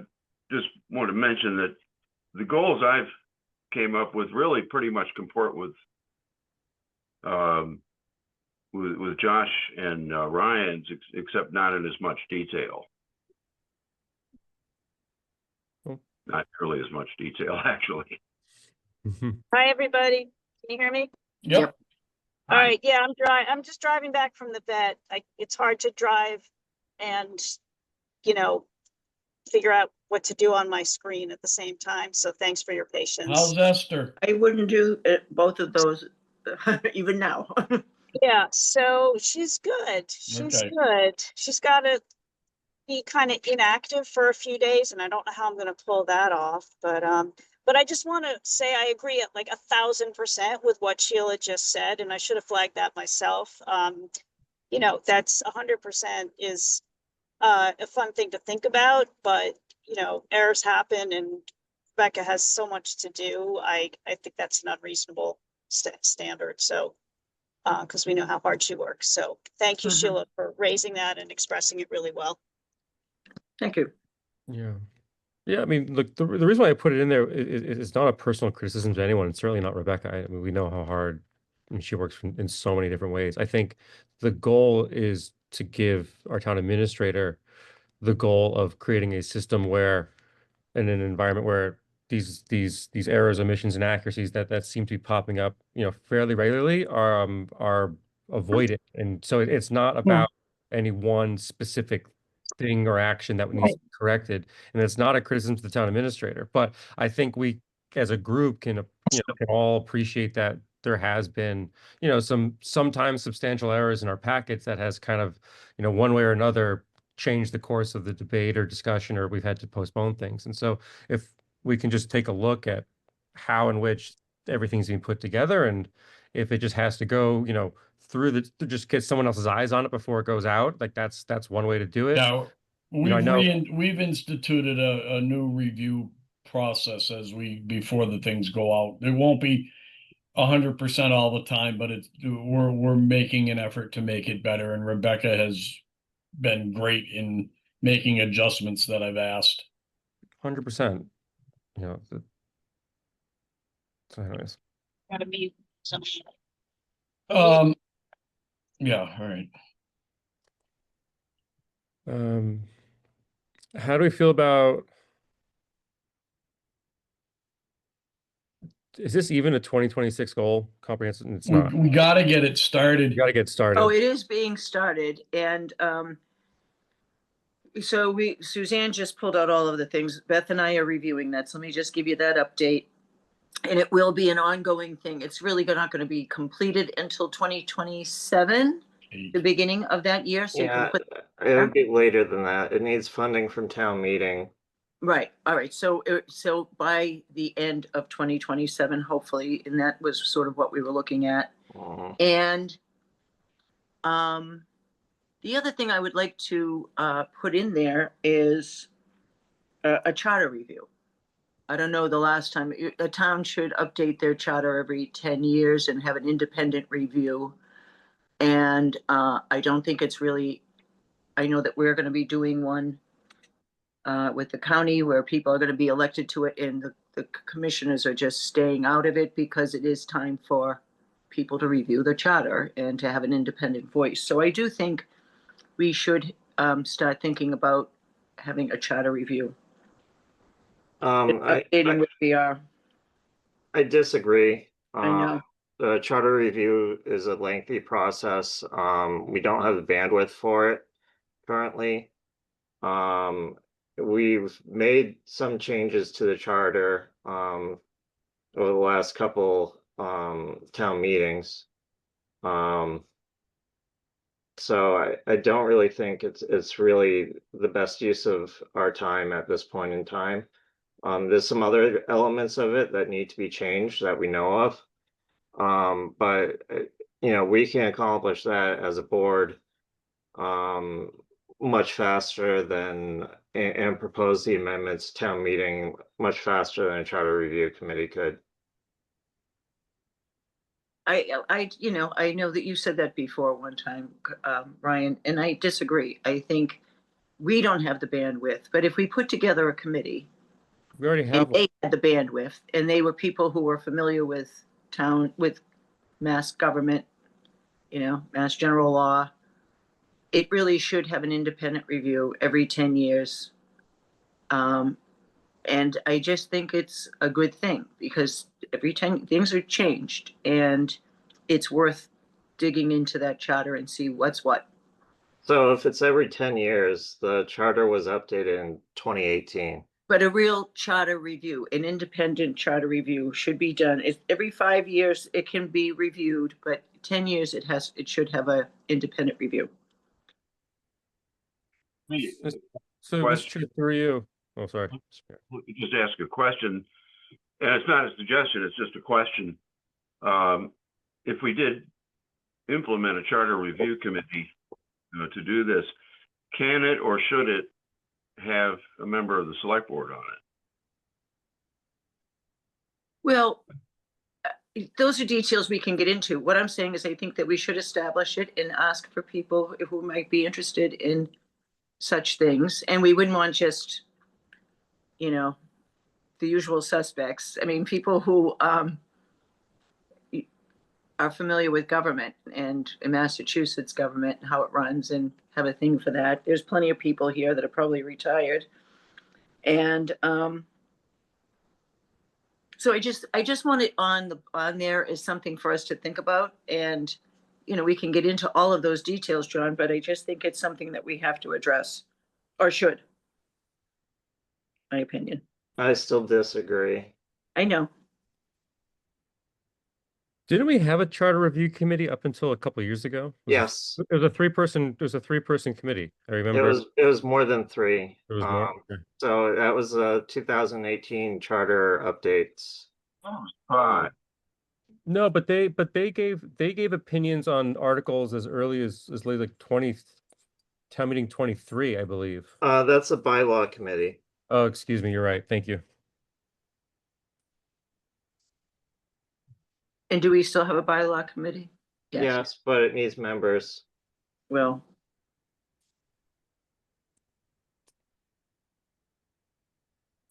just want to mention that the goals I've came up with really pretty much comport with Josh and Ryan's, except not in as much detail. Oh. Not nearly as much detail, actually. Hi, everybody. Can you hear me? Yep. All right. Yeah, I'm just driving back from the vet. It's hard to drive and, you know, figure out what to do on my screen at the same time. So thanks for your patience. How's Esther? I wouldn't do both of those even now. Yeah, so she's good. She's Okay. good. She's got to be kind of inactive for a few days, and I don't know how I'm going to pull that off. But I just want to say I agree at like 1,000% with what Sheila just said, and I should have flagged that myself. You know, that's 100% is a fun thing to think about, but you know, errors happen, and Rebecca has so much to do. I think that's an unreasonable standard. So, because we know how hard she works. So, thank you, Sheila, for raising that and expressing it really well. Thank you. Yeah. Yeah, I mean, look, the reason why I put it in there is not a personal criticism to anyone. It's certainly not Rebecca. I mean, we know how hard she works in so many different ways. I think the goal is to give our town administrator the goal of creating a system where, in an environment where these errors, omissions, and inaccuracies that seem to be popping up, you know, fairly regularly are avoided. And so it's not about any one specific thing or action that needs to be corrected. And it's not a criticism to the town administrator, but I think we as a group can all appreciate that there has been, you know, sometimes substantial errors in our packets that has kind of, you know, one way or another changed the course of the debate or discussion, or we've had to postpone things. And so if we can just take a look at how in which everything's being put together, and if it just has to go, you know, through to just get someone else's eyes on it before it goes out, like that's one way to do it. Now, I know. we've instituted a new review process before the things go out. It won't be 100% all the time, but we're making an effort to make it better. And Rebecca has been great in making adjustments that I've asked. 100%. you know, so anyways. Gotta be some. Yeah, all right. How do we feel about, is this even a 2026 goal comprehensive? It's not. We gotta get it You started. got to get started. Oh, it is being started, and so Suzanne just pulled out all of the things. Beth and I are reviewing that. So let me just give you that update. And it will be an ongoing thing. It's really not going to be completed until 2027, the beginning of that year. So you can Yeah, put, it would be later than that. It needs funding from town meeting. right. All right. So, so by the end of 2027, hopefully, and that was sort of what we were looking at. Mhm. And the other thing I would like to put in there is a charter review. I don't know the last time a town should update their charter every 10 years and have an independent review. And I don't think it's really, I know that we're going to be doing one with the county where people are going to be elected to it, and the commissioners are just staying out of it because it is time for people to review the charter and to have an independent voice. So I do think we should start thinking about having a charter review. Updating with VR. I disagree. I know. The charter review is a lengthy process. We don't have the bandwidth for it currently. We've made some changes to the charter over the last couple town meetings. So I don't really think it's really the best use of our time at this point in time. There's some other elements of it that need to be changed that we know of. But you know, we can accomplish that as a board much faster than and propose the amendments to town meeting much faster than a charter review committee could. You know, I know that you said that before one time, Ryan, and I disagree. I think we don't have the bandwidth, but if we put together a committee, We already and have one. they had the bandwidth, and they were people who were familiar with mass government, you know, mass general law, it really should have an independent review every 10 years. And I just think it's a good thing because every 10 things are changed, and it's worth digging into that charter and see what's what. So if it's every 10 years, the charter was updated in 2018. But a real charter review, an independent charter review should be done. Every 5 years it can be reviewed, but 10 years it should have a independent review. So, Mr. Chair, through you. Oh, sorry. Just ask a question, and it's not a suggestion, it's just a question. If we did implement a charter review committee to do this, can it or should it have a member of the select board on it? Well, those are details we can get into. What I'm saying is I think that we should establish it and ask for people who might be interested in such things. And we wouldn't want just, you know, the usual suspects. I mean, people who are familiar with government and in Massachusetts government, and how it runs, and have a thing for that. There's plenty of people here that are probably retired. And so I just want it on there as something for us to think about. And, you know, we can get into all of those details, John, but I just think it's something that we have to address, or should, my opinion. I still disagree. I know. Didn't we have a charter review committee up until a couple of years ago? Yes, It was a three-person committee. I remember. it was more than 3. It was more. Okay. So that was 2018 charter updates. No, but they gave opinions on articles as early as late like town meeting 23, I believe. That's a bylaw committee. Oh, excuse me, you're right. Thank you. And do we still have a bylaw committee? Yes, but it needs members.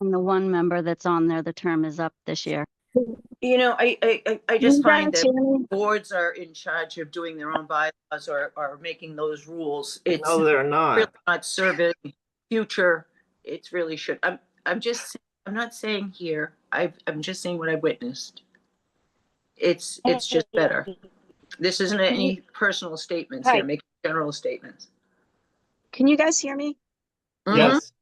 And the one member that's on there, the term is up this year. You know, I You just find guys that hear me? boards are in charge of doing their own bylaws or making those rules. It's No, they're really not. not serving future. It's really should. I'm not saying here. I'm just saying what I witnessed. It's just better. This isn't any personal statements Hi. here, making general statements. Can you guys hear me? Mhm. Yes.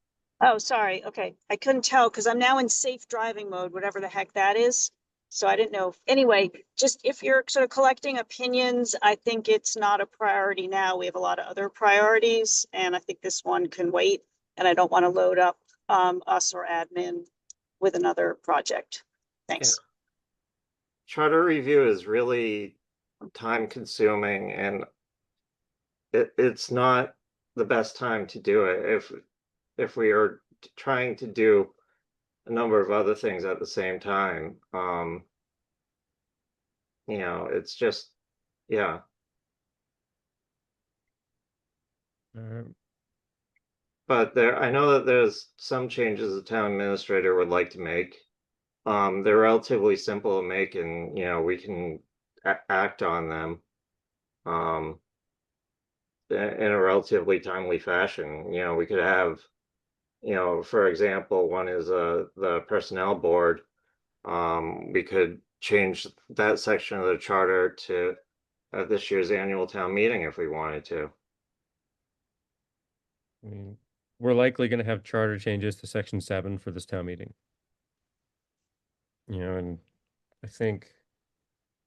Oh, sorry. Okay. I couldn't tell because I'm now in safe driving mode, whatever the heck that is. So I didn't know. Anyway, just if you're sort of collecting opinions, I think it's not a priority now. We have a lot of other priorities, and I think this one can wait. And I don't want to load up us or admin with another project. Thanks. Charter review is really time consuming, and it's not the best time to do it if we are trying to do a number of other things at the same time. It's just, yeah. Um, But I know that there's some changes the town administrator would like to make. They're relatively simple to make, and we can act on them in a relatively timely fashion. We could have, for example, one is the personnel board. We could change that section of the charter to this year's annual town meeting if we wanted to. I mean, we're likely going to have charter changes to section 7 for this town meeting. And I think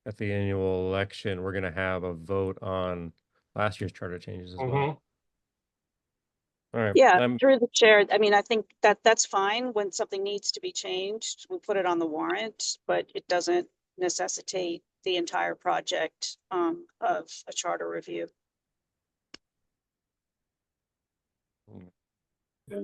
at the annual election, we're going to have a vote on last year's charter changes as well. All right. Yeah, through the chair. I mean, I think that's fine when something needs to be changed. We put it on the warrant, but it doesn't necessitate the entire project of a charter review. All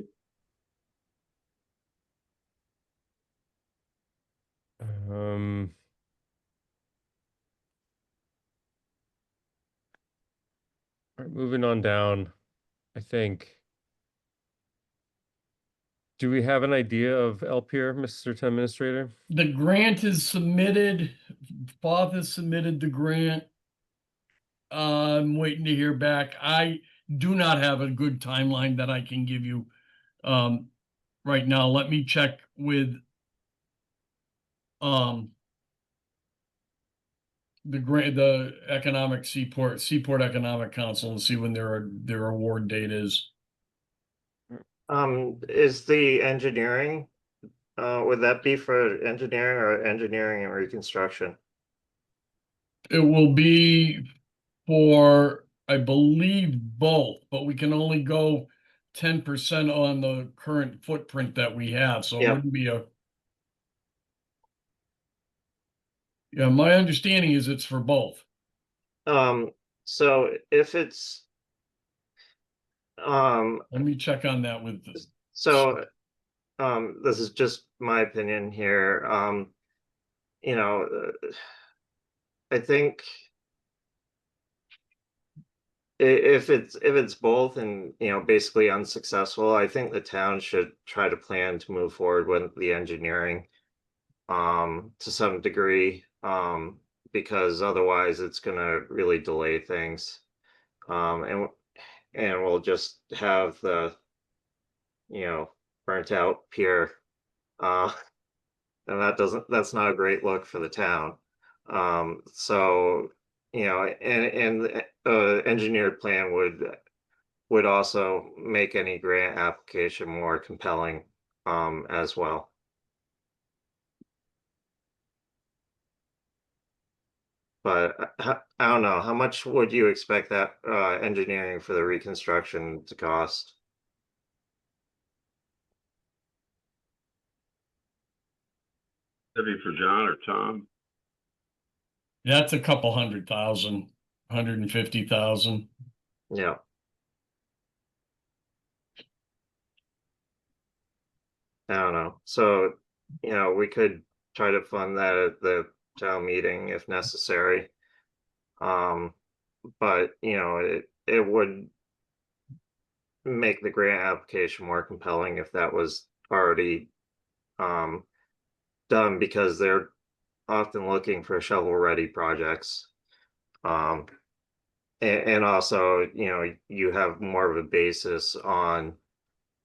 right, moving on down, I think. Do we have an idea of LPR, Mr. Town Administrator? The grant is submitted. Bob has submitted the grant. I'm waiting to hear back. I do not have a good timeline that I can give you right now. Let me check with the economic Seaport Economic Council and see when their award date is. Is the engineering, would that be for engineering or engineering and reconstruction? It will be for, I believe, both, but we can only go 10% on the current footprint that we have, so it Yep. wouldn't be yeah, my understanding is it's for both. So if it's Let me check on that with this. so this is just my opinion here. I think if it's both and basically unsuccessful, I think the town should try to plan to move forward with the engineering to some degree, because otherwise it's gonna really delay things. And we'll just have the burnt out pier, and that's not a great look for the town. So and engineered plan would also make any grant application more compelling as well. But I don't know, how much would you expect that engineering for the reconstruction to cost? That'd be for John or Tom. That's a couple 100,000, 150,000. Yeah. I don't know. So, we could try to fund that at the town meeting if necessary. But it would make the grant application more compelling if that was already done because they're often looking for shovel-ready projects. And also, you have more of a basis on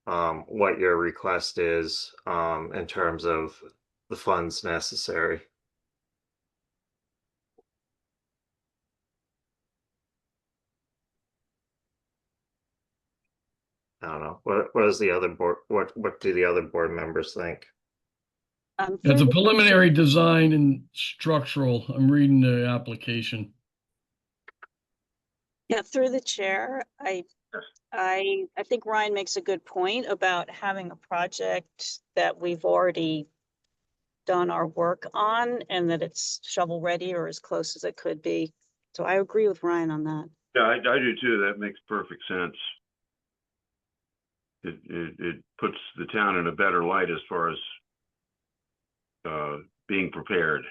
what your request is in terms of the funds necessary. I don't know. What is the other board? What do the other board members think? It's a Through preliminary design and structural. I'm reading the application. through the chair, I think Ryan makes a good point about having a project that we've already done our work on and that it's shovel ready or as close as it could be. So I agree with Ryan on that. Yeah, I do too. That makes perfect sense. It puts the town in a better light as far as being prepared.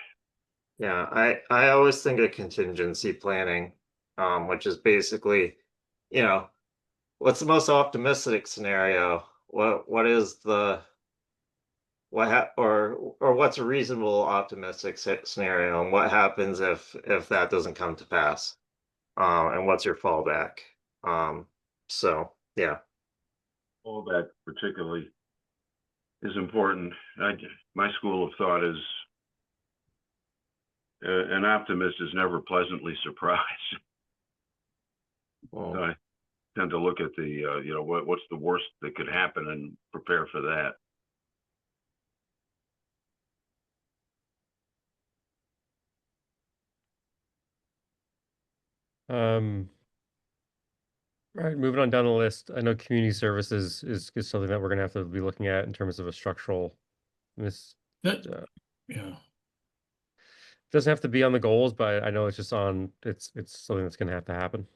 Yeah, I always think of contingency planning, which is basically, what's the most optimistic scenario? What is the or what's a reasonable optimistic scenario, and what happens if that doesn't come to pass? And what's your fallback? So yeah. All that particularly is important. My school of thought is an optimist is never pleasantly surprised. Well, I tend to look at the, what's the worst that could happen and prepare for that. All right, moving on down the list. I know community services is something that we're gonna have to be looking at in terms of a structural. This That, yeah. doesn't have to be on the goals, but I know it's just on. It's something that's gonna have to happen.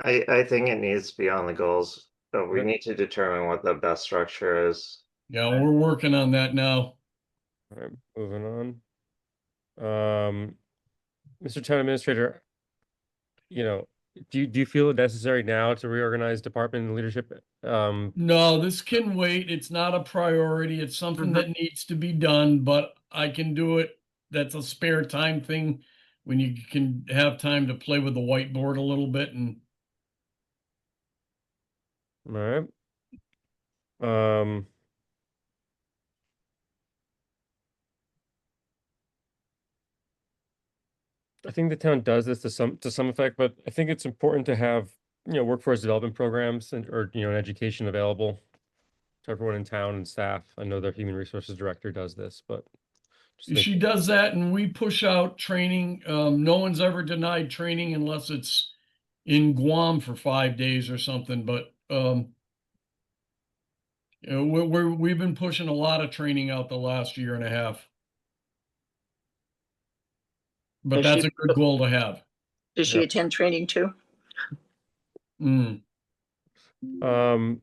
I think it needs to be on the goals, but we Okay. need to determine what the best structure is. Yeah, we're working on that now. All right, moving on. Mr. Town Administrator, do you feel it necessary now to reorganize department and leadership? No, this can wait. It's not a priority. It's something that needs to be done, but I can do it. That's a spare time thing when you can have time to play with the whiteboard a little bit and All right. I think the town does this to some effect, but I think it's important to have, workforce development programs or an education available to everyone in town and staff. I know their human resources director does this, but just think, she does that and we push out training. No one's ever denied training unless it's in Guam for 5 days or something, but we've been pushing a lot of training out the last year and a half. But Does that's she- a good goal to have. Does she Yep. attend training too? Mm, Ryan,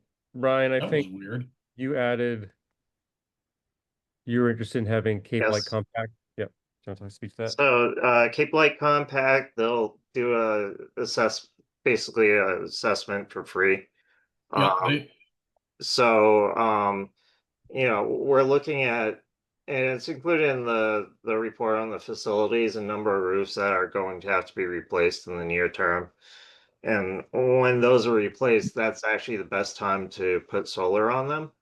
I that was think weird. you were interested in having Cape Light Yes. Compact. Yep. Do you want to speak to that? So Cape Light Compact, they'll do basically a assessment for free. Yeah, So we're looking at, and it's included in the report on the facilities, a number of roofs that are going to have to be replaced in the near term. And when those are replaced, that's actually the best time to put solar on them,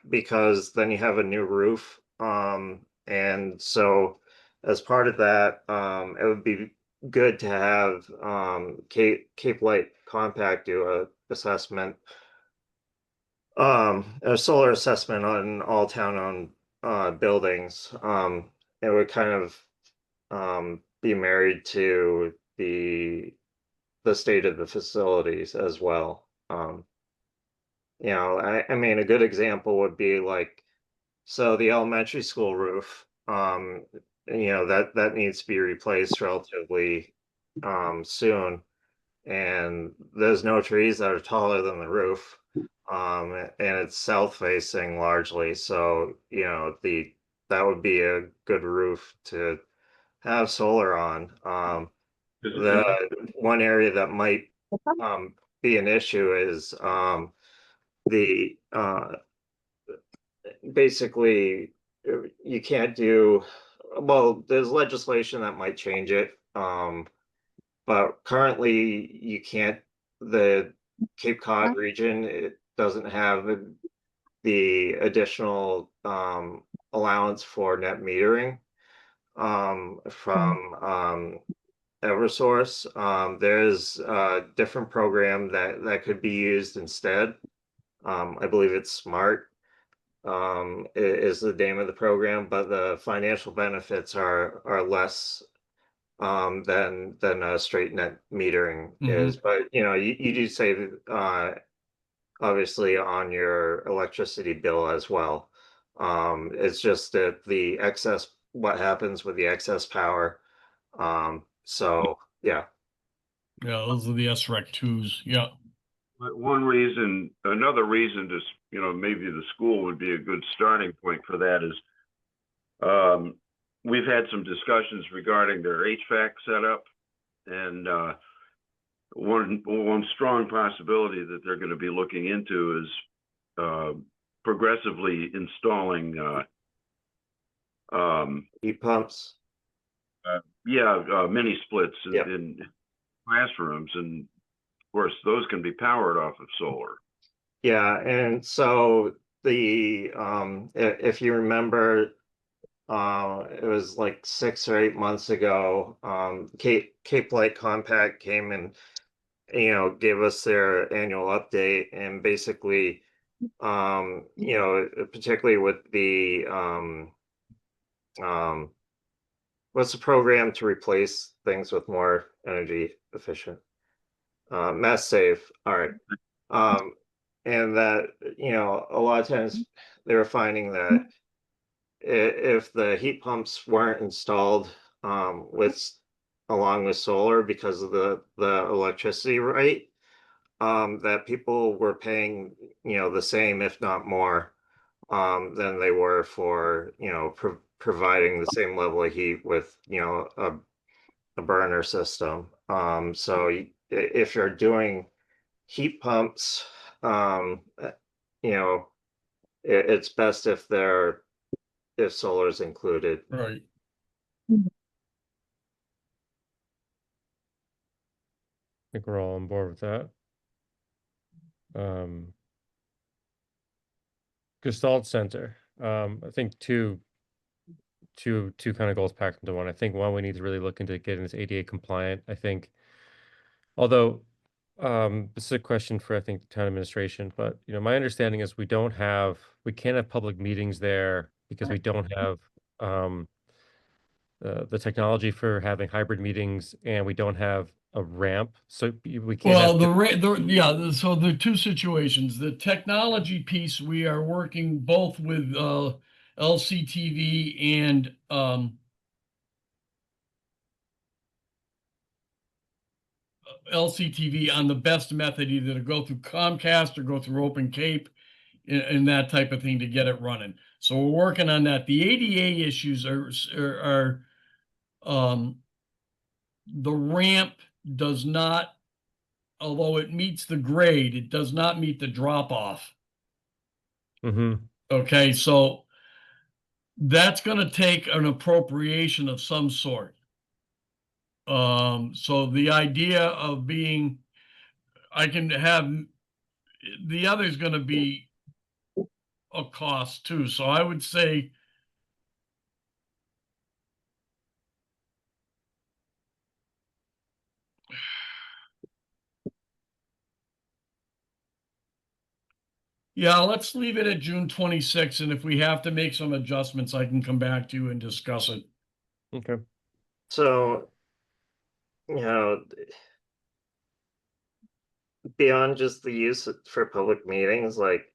because then you have a new roof. And so as part of that, it would be good to have Cape Light Compact do a assessment, a solar assessment on all town-owned buildings. It would kind of be married to the state of the facilities as well. I mean, a good example would be like, so the elementary school roof, that needs to be replaced relatively soon. And there's no trees that are taller than the roof. And it's south facing largely. So, that would be a good roof to have solar on. The one area that might be an issue is the basically you can't do, well, there's legislation that might change it. But currently you can't, the Cape Cod region, it doesn't have the additional allowance for net metering from Eversource. There's a different program that could be used instead. I believe it's SMART is the name of the program, but the financial benefits are less than a straight net metering is. But you do save obviously on your electricity bill as well. It's just that the excess, what happens with the excess power. So yeah. Yeah, those are the SREC twos. Yeah. But another reason to, maybe the school would be a good starting point for that is, we've had some discussions regarding their HVAC setup, and one strong possibility that they're going to be looking into is progressively installing Heat pumps. Mini splits Yep. in classrooms, and of course those can be powered off of solar. Yeah, and so the if you remember, it was like 6 or 8 months ago, Cape Light Compact came and gave us their annual update, and basically particularly with the what's the program to replace things with more energy efficient? Mass Save. All right. And that, a lot of times they were finding that if the heat pumps weren't installed along with solar because of the electricity rate, that people were paying, the same, if not more, than they were for, providing the same level of heat with, a burner system. So if you're doing heat pumps, it's best if solar is included. Right. I think we're all on board with that. Gestalt Center. I think two kind of goals packed into one. I think one, we need to really look into getting this ADA compliant. I think, although this is a question for, I think, the town administration, but my understanding is we can't have public meetings there because we don't have the technology for having hybrid meetings, and we don't have a ramp, so we can't Well, have so the two situations, the technology piece, we are working both with LCTV and LCTV on the best method, either to go through Comcast or go through Open Cape and that type of thing to get it running. So we're working on that. The ADA issues are the ramp does not, although it meets the grade, it does not meet the drop off. Okay, so that's going to take an appropriation of some sort. So the idea of I can have, the other is going to be a cost too. So I would say, yeah, let's leave it at June 26th. And if we have to make some adjustments, I can come back to you and discuss it. Okay. So, beyond just the use for public meetings, like,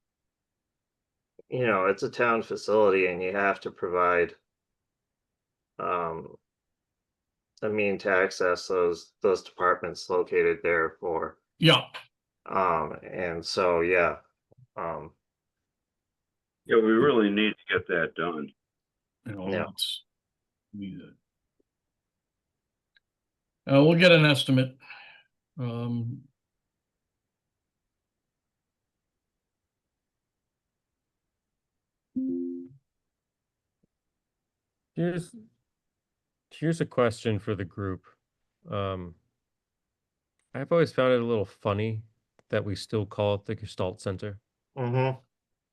it's a town facility and you have to provide a mean to access those departments located there for. Yeah. And so, yeah. We really need to get that done. Yeah. We'll get an estimate. Here's a question for the group. Um, I've always found it a little funny that we still call it the Gestalt Center. Mm-hmm. I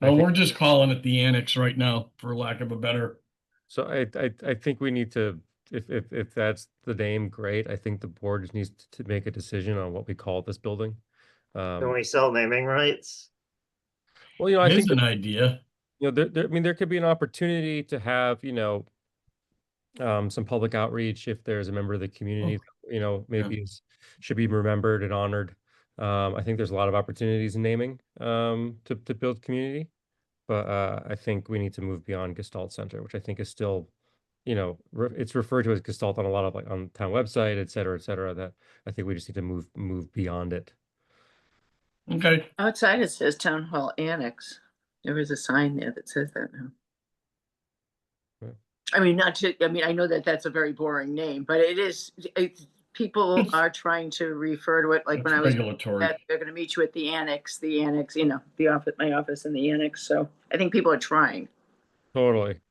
Well, think- we're just calling it the annex right now, for lack of a better. So I think we need to, if that's the name, great. I think the board just needs to make a decision on what we call this building. Can we sell naming rights? Well, I Here's think an idea. I mean, there could be an opportunity to have, some public outreach if there's a member of the community, maybe should be remembered and honored. I think there's a lot of opportunities in naming, to build community, but I think we need to move beyond Gestalt Center, which I think is still, it's referred to as Gestalt on a lot of on the town website, et cetera, that I think we just need to move beyond it. Okay. Outside it says Town Hall Annex. There is a sign there that says that now. Yeah. I mean, I know that that's a very boring name, but people are trying to refer to it, like when I was Regulatory. they're gonna meet you at the annex, the office, my office in the annex, so I think people are trying. Totally.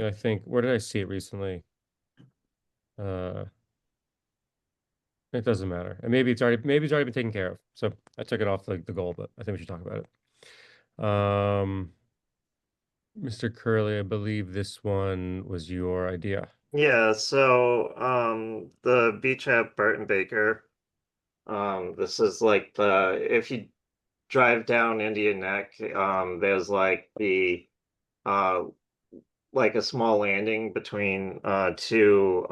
I think, where did I see it recently? It doesn't matter. And maybe it's already been taken care of. So I took it off the goal, but I think we should talk about it. Mr. Curley, I believe this one was your idea. Yeah, so the beach at Burton Baker. This is like if you drive down Indian Neck, there's like the like a small landing between two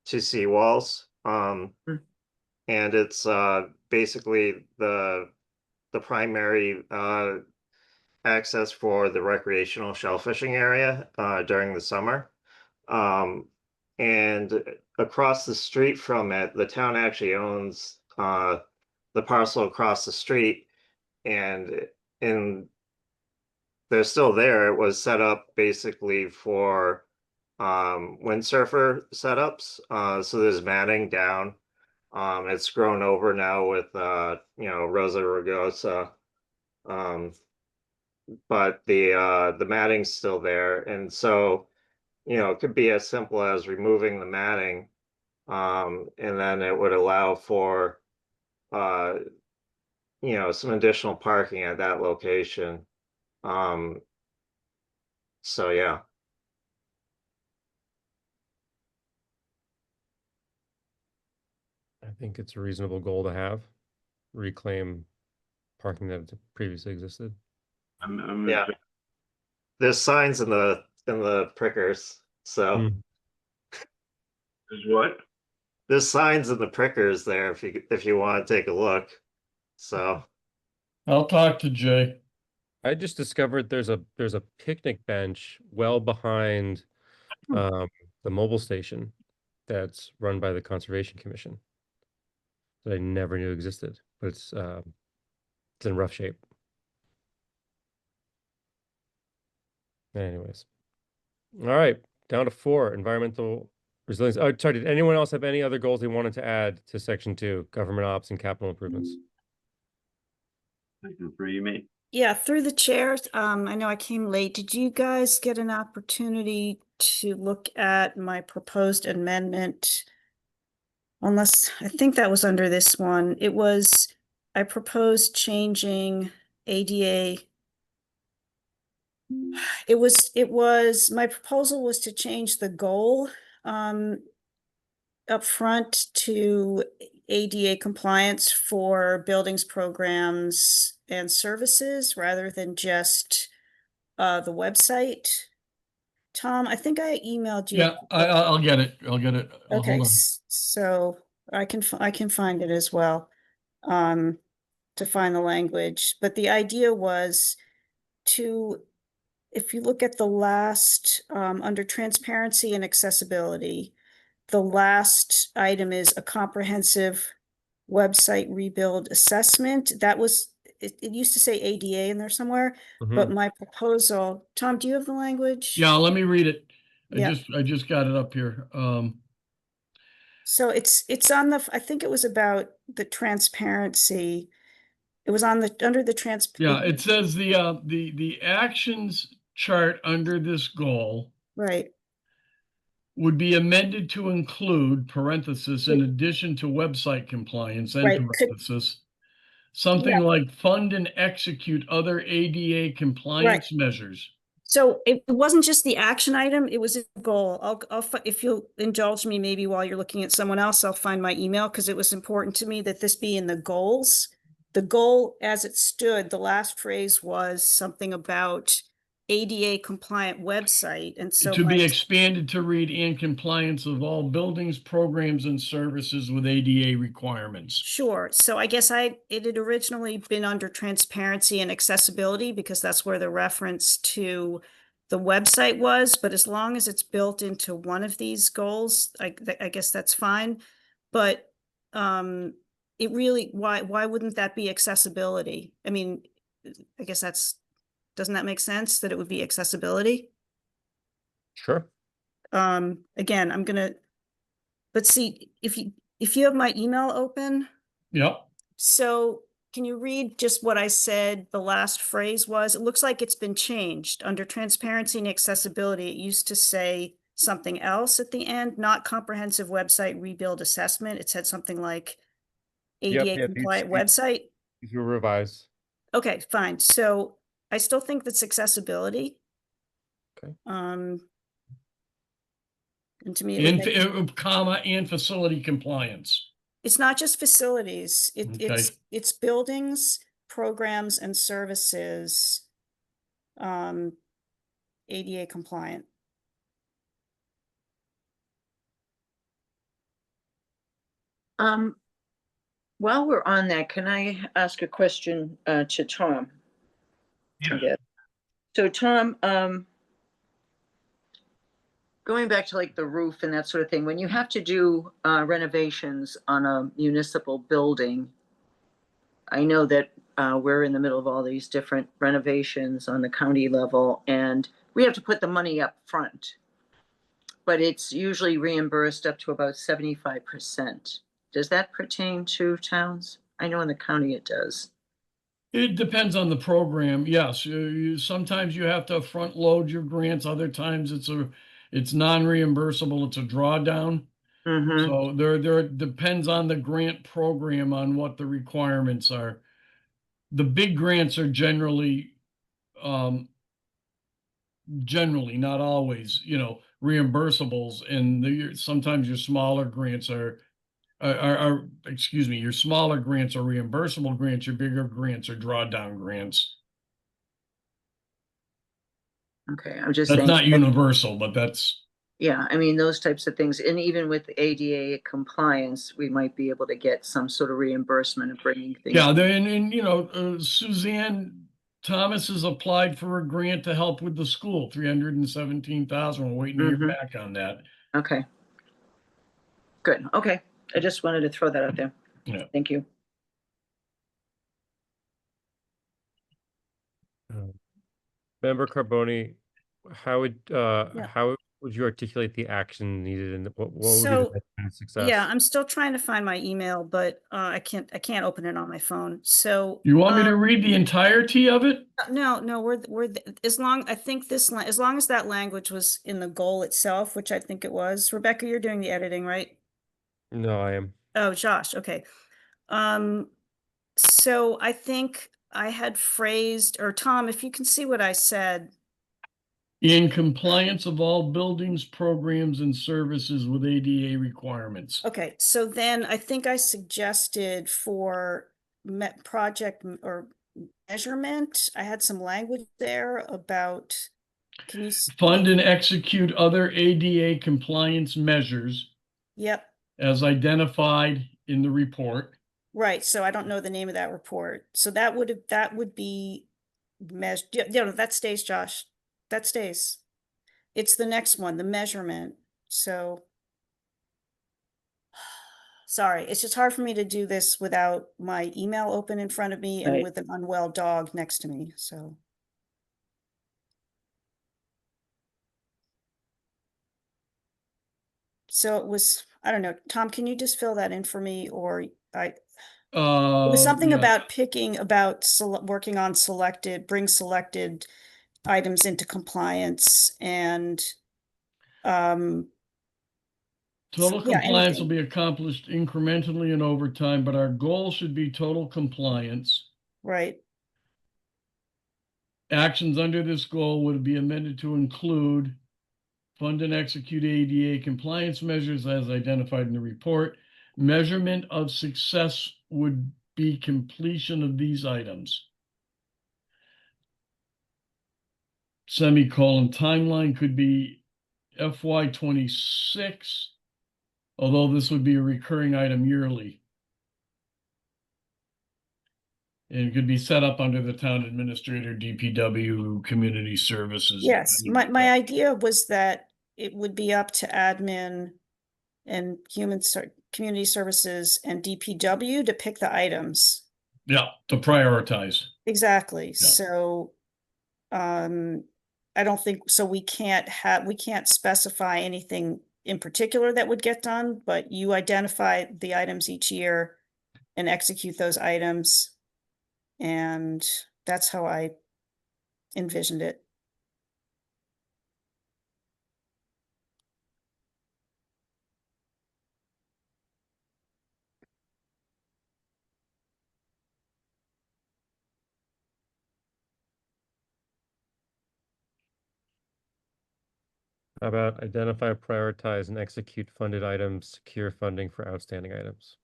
seawalls. And it's basically the primary access for the recreational shellfishing area during the summer. And across the street from it, the town actually owns the parcel across the street, and they're still there. It was set up basically for windsurfer setups. So there's matting down. It's grown over now with Rosa rugosa. But the matting's still there, and so it could be as simple as removing the matting, and then it would allow for some additional parking at that location. So yeah. I think it's a reasonable goal to have. Reclaim parking that previously existed. Yeah. There's signs in the prickers, so Hmm. Is what? there's signs in the prickers there if you want to take a look. So I'll talk to Jay. I just discovered there's a picnic bench well behind the mobile station that's run by the Conservation Commission that I never knew existed, but it's in rough shape. Anyways, all right, down to 4, environmental resilience. Oh, sorry, did anyone else have any other goals they wanted to add to section 2, government ops and capital improvements? For you, me. Yeah, through the chairs, I know I came late. Did you guys get an opportunity to look at my proposed amendment? Unless, I think that was under this one. I proposed changing ADA. My proposal was to change the goal, up front to ADA compliance for buildings, programs, and services rather than just the website. Tom, I think I emailed you. Yeah, I'll get it. I'll get it. Okay, Hold on. so I can find it as well, to find the language. But the idea was if you look at the last, under transparency and accessibility, the last item is a comprehensive website rebuild assessment. It used to say ADA in there somewhere, but my proposal, Tom, do you have the language? Yeah, let me read it. Yeah. I just got it up here. So it's on I think it was about the transparency. It was on the, under the Yeah, it says the actions chart under this goal Right, would be amended to include parenthesis in addition to website compliance and right, parenthesis. Something like fund and execute other ADA compliance measures. so it wasn't just the action item, it was a goal. If you'll indulge me, maybe while you're looking at someone else, I'll find my email, because it was important to me that this be in the goals. The goal as it stood, the last phrase was something about ADA compliant website, and so To my, be expanded to read in compliance of all buildings, programs, and services with ADA requirements. sure. So I guess it had originally been under transparency and accessibility, because that's where the reference to the website was, but as long as it's built into one of these goals, I guess that's fine. But it really, why wouldn't that be accessibility? I mean, I guess doesn't that make sense that it would be accessibility? Sure. Again, I'm gonna, let's see, if you have my email open, Yep. so can you read just what I said the last phrase was? It looks like it's been changed. Under transparency and accessibility, it used to say something else at the end, not comprehensive website rebuild assessment. It said something like ADA compliant website. If you revise. Okay, fine. So I still think that's accessibility. Okay. And to me, it would make, comma, and facility compliance. it's not just facilities. Okay. It's buildings, programs, and services. ADA compliant. While we're on that, can I ask a question to Tom? Yes. So Tom, going back to like the roof and that sort of thing, when you have to do renovations on a municipal building, I know that we're in the middle of all these different renovations on the county level, and we have to put the money up front, but it's usually reimbursed up to about 75%. Does that pertain to towns? I know in the county it does. It depends on the program. Yes, sometimes you have to front load your grants. Other times it's non-reimbursable. It's a drawdown. Mm-hmm. So there depends on the grant program on what the requirements are. The big grants are generally not always, reimbursables, and sometimes your smaller grants your smaller grants are reimbursable grants, your bigger grants are drawdown grants. Okay, I'm just That's saying. not universal, but that's. Yeah, I mean, those types of things. And even with ADA compliance, we might be able to get some sort of reimbursement of bringing things. Yeah, Suzanne Thomas has applied for a grant to help with the school, $317,000. We're waiting to hear back on that. Okay. Good. Okay. I just wanted to throw that out there. Yeah. Thank you. Member Carboni, how would you articulate the action needed, and what would be the definition of success? Yeah, I'm still trying to find my email, but I can't open it on my phone. So you want me to read the entirety of it? No, we're as long as that language was in the goal itself, which I think it was. Rebecca, you're doing the editing, right? No, I am. Oh, Josh, okay. So I think I had phrased, or Tom, if you can see what I said. In compliance of all buildings, programs, and services with ADA requirements. Okay, so then I think I suggested for project or measurement, I had some language there about, can you fund and execute other ADA compliance measures. Yep. As identified in the report. Right, so I don't know the name of that report. So that would be that stays, Josh. That stays. It's the next one, the measurement. So sorry, it's just hard for me to do this without my email open in front of me and with an unwell dog next to me. So it was, I don't know, Tom, can you just fill that in for me, or It was something Yeah. about working on bring selected items into compliance and, Total yeah, compliance will anything. be accomplished incrementally and over time, but our goal should be total compliance. Right, Actions under this goal would be amended to include fund and execute ADA compliance measures as identified in the report. Measurement of success would be completion of these items. Semicolon timeline could be FY 26, although this would be a recurring item yearly. And it could be set up under the town administrator, DPW, community services. yes, my idea was that it would be up to admin and community services and DPW to pick the items. Yeah, to prioritize. Exactly, Yeah. so, I don't think, so we can't specify anything in particular that would get done, but you identify the items each year and execute those items. And that's how I envisioned it. How about identify, prioritize, and execute funded items, secure funding for outstanding items?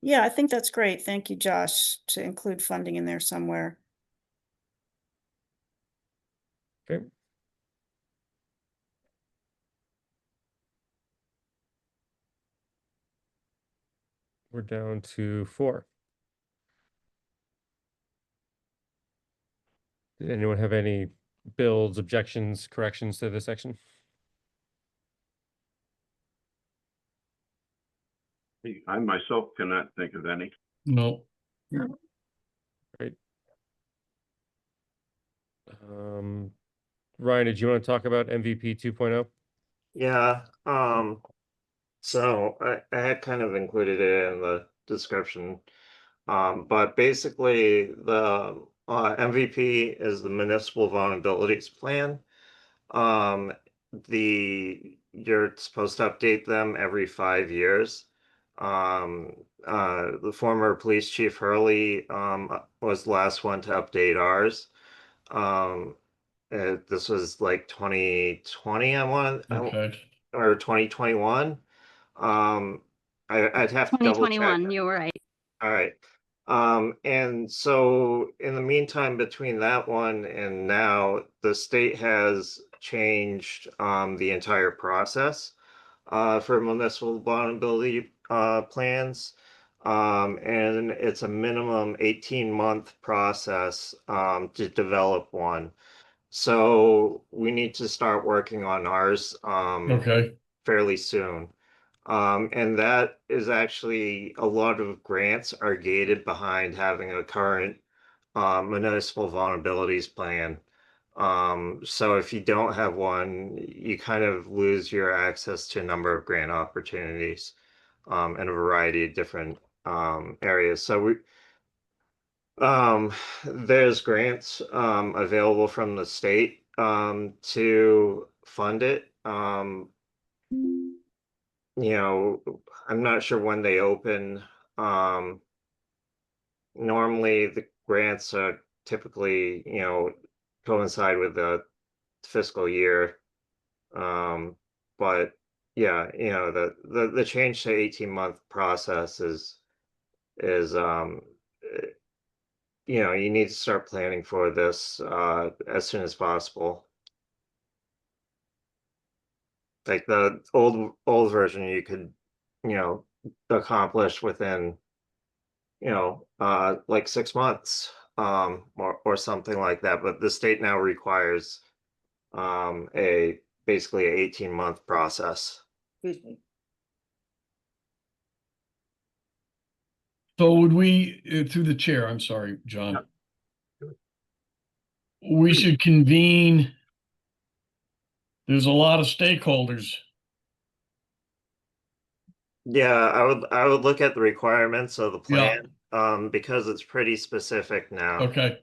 Yeah, I think that's great. Thank you, Josh, to include funding in there somewhere. Okay. We're down to 4. Did anyone have any builds, objections, corrections to this section? I myself cannot think of any. No. Great. Ryan, did you want to talk about MVP 2.0? Yeah, so I had kind of included it in the description. But basically the MVP is the municipal vulnerabilities plan. You're supposed to update them every 5 years. The former police chief Hurley was the last one to update ours. This was like 2020, Okay. or 2021. I'd have to double check. 2021, you were right. All right. And so in the meantime, between that one and now, the state has changed the entire process for municipal vulnerability plans. And it's a minimum 18-month process to develop one. So we need to start working on ours Okay. fairly soon. And that is actually a lot of grants are gated behind having a current municipal vulnerabilities plan. So if you don't have one, you kind of lose your access to a number of grant opportunities in a variety of different areas. So there's grants available from the state to fund it. I'm not sure when they open. Normally the grants are typically, coincide with the fiscal year. But yeah, the change to 18-month process is you need to start planning for this as soon as possible. Like the old version you could, accomplish within, like 6 months, or something like that. But the state now requires basically an 18-month process. Excuse me. So would we, through the chair, I'm sorry, John. We should convene. There's a lot of stakeholders. Yeah, I would look at the requirements of the Yeah. plan, because it's pretty specific now. Okay,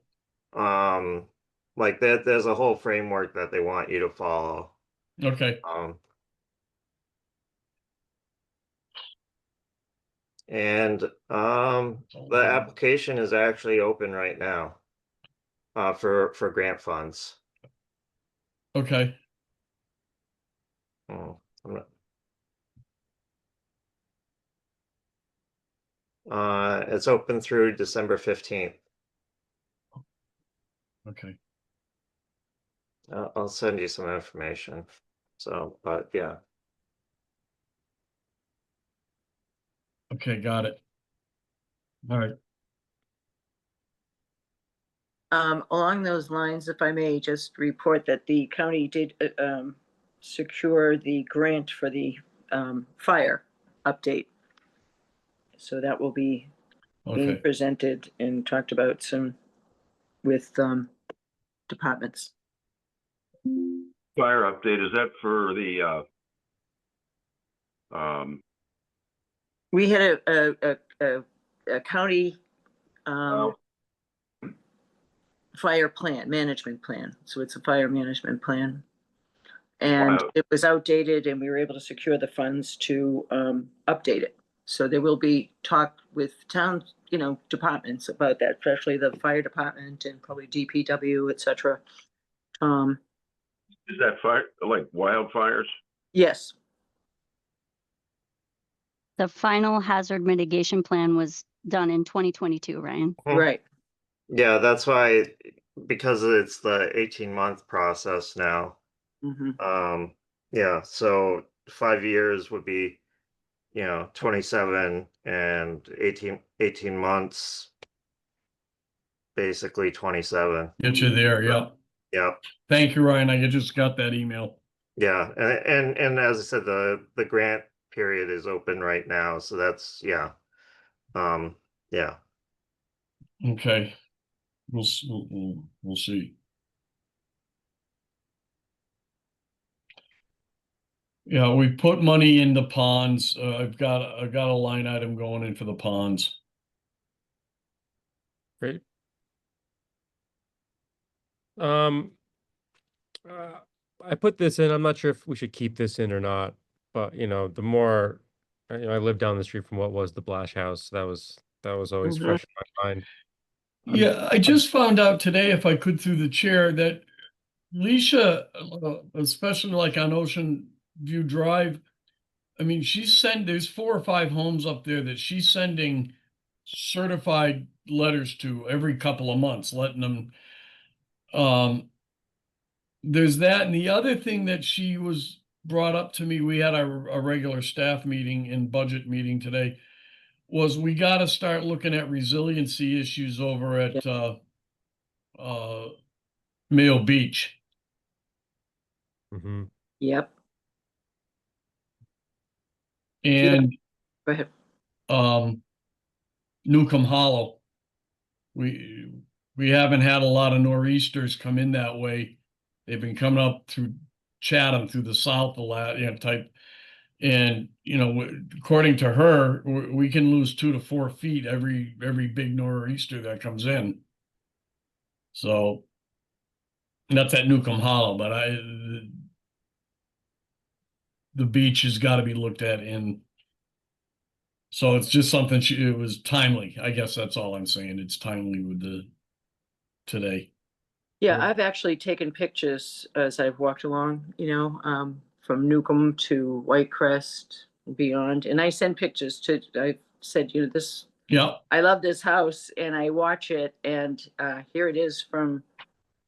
Like there's a whole framework that they want you to follow. okay, And the application is actually open right now for grant funds. okay. Oh, I'm not- it's open through December 15th. Okay. I'll send you some information. So, but yeah. Okay, got it. All right. Along those lines, if I may just report that the county did secure the grant for the fire update. So that will be being Okay. presented and talked about soon with departments. Fire update, is that for the, We had a county fire plan, management plan. So it's a fire management plan. And Wow. it was outdated and we were able to secure the funds to update it. So there will be talk with town, departments about that, especially the fire department and probably DPW, et cetera. Is that fire, like wildfires? Yes, The final hazard mitigation plan was done in 2022, Ryan. right. Yeah, that's why, because it's the 18-month process now. Mhm. Yeah, so 5 years would be, 27 and 18 months, basically 27. Get you there. Yeah. Yeah, Thank you, Ryan. I just got that email. yeah, and as I said, the grant period is open right now, so that's, yeah. Yeah. Okay. We'll see. Yeah, we put money in the ponds. I've got a line item going in for the ponds. Great. I put this in. I'm not sure if we should keep this in or not, but the more, I live down the street from what was the Blash House. That was always Mhm. fresh in my mind. Yeah, I just found out today, if I could through the chair, that Leisha, especially like on Ocean View Drive, I mean, there's 4 or 5 homes up there that she's sending certified letters to every couple of months, letting them, there's that. And the other thing that she was brought up to me, we had a regular staff meeting and budget meeting today, was we got to start looking at resiliency issues over at Mayo Beach. Mm-hmm. Yep. And Go ahead. Newcomb Hollow. We haven't had a lot of nor'easters come in that way. They've been coming up through Chatham, through the south a lot, type. And according to her, we can lose 2 to 4 feet every big nor'easter that comes in. So that's at Newcomb Hollow, but the beach has got to be looked at in. So it's just something it was timely. I guess that's all I'm saying. It's timely with today. Yeah, I've actually taken pictures as I've walked along, from Newcomb to Whitecrest and beyond. And I send pictures I said, Yeah. I love this house and I watch it and here it is from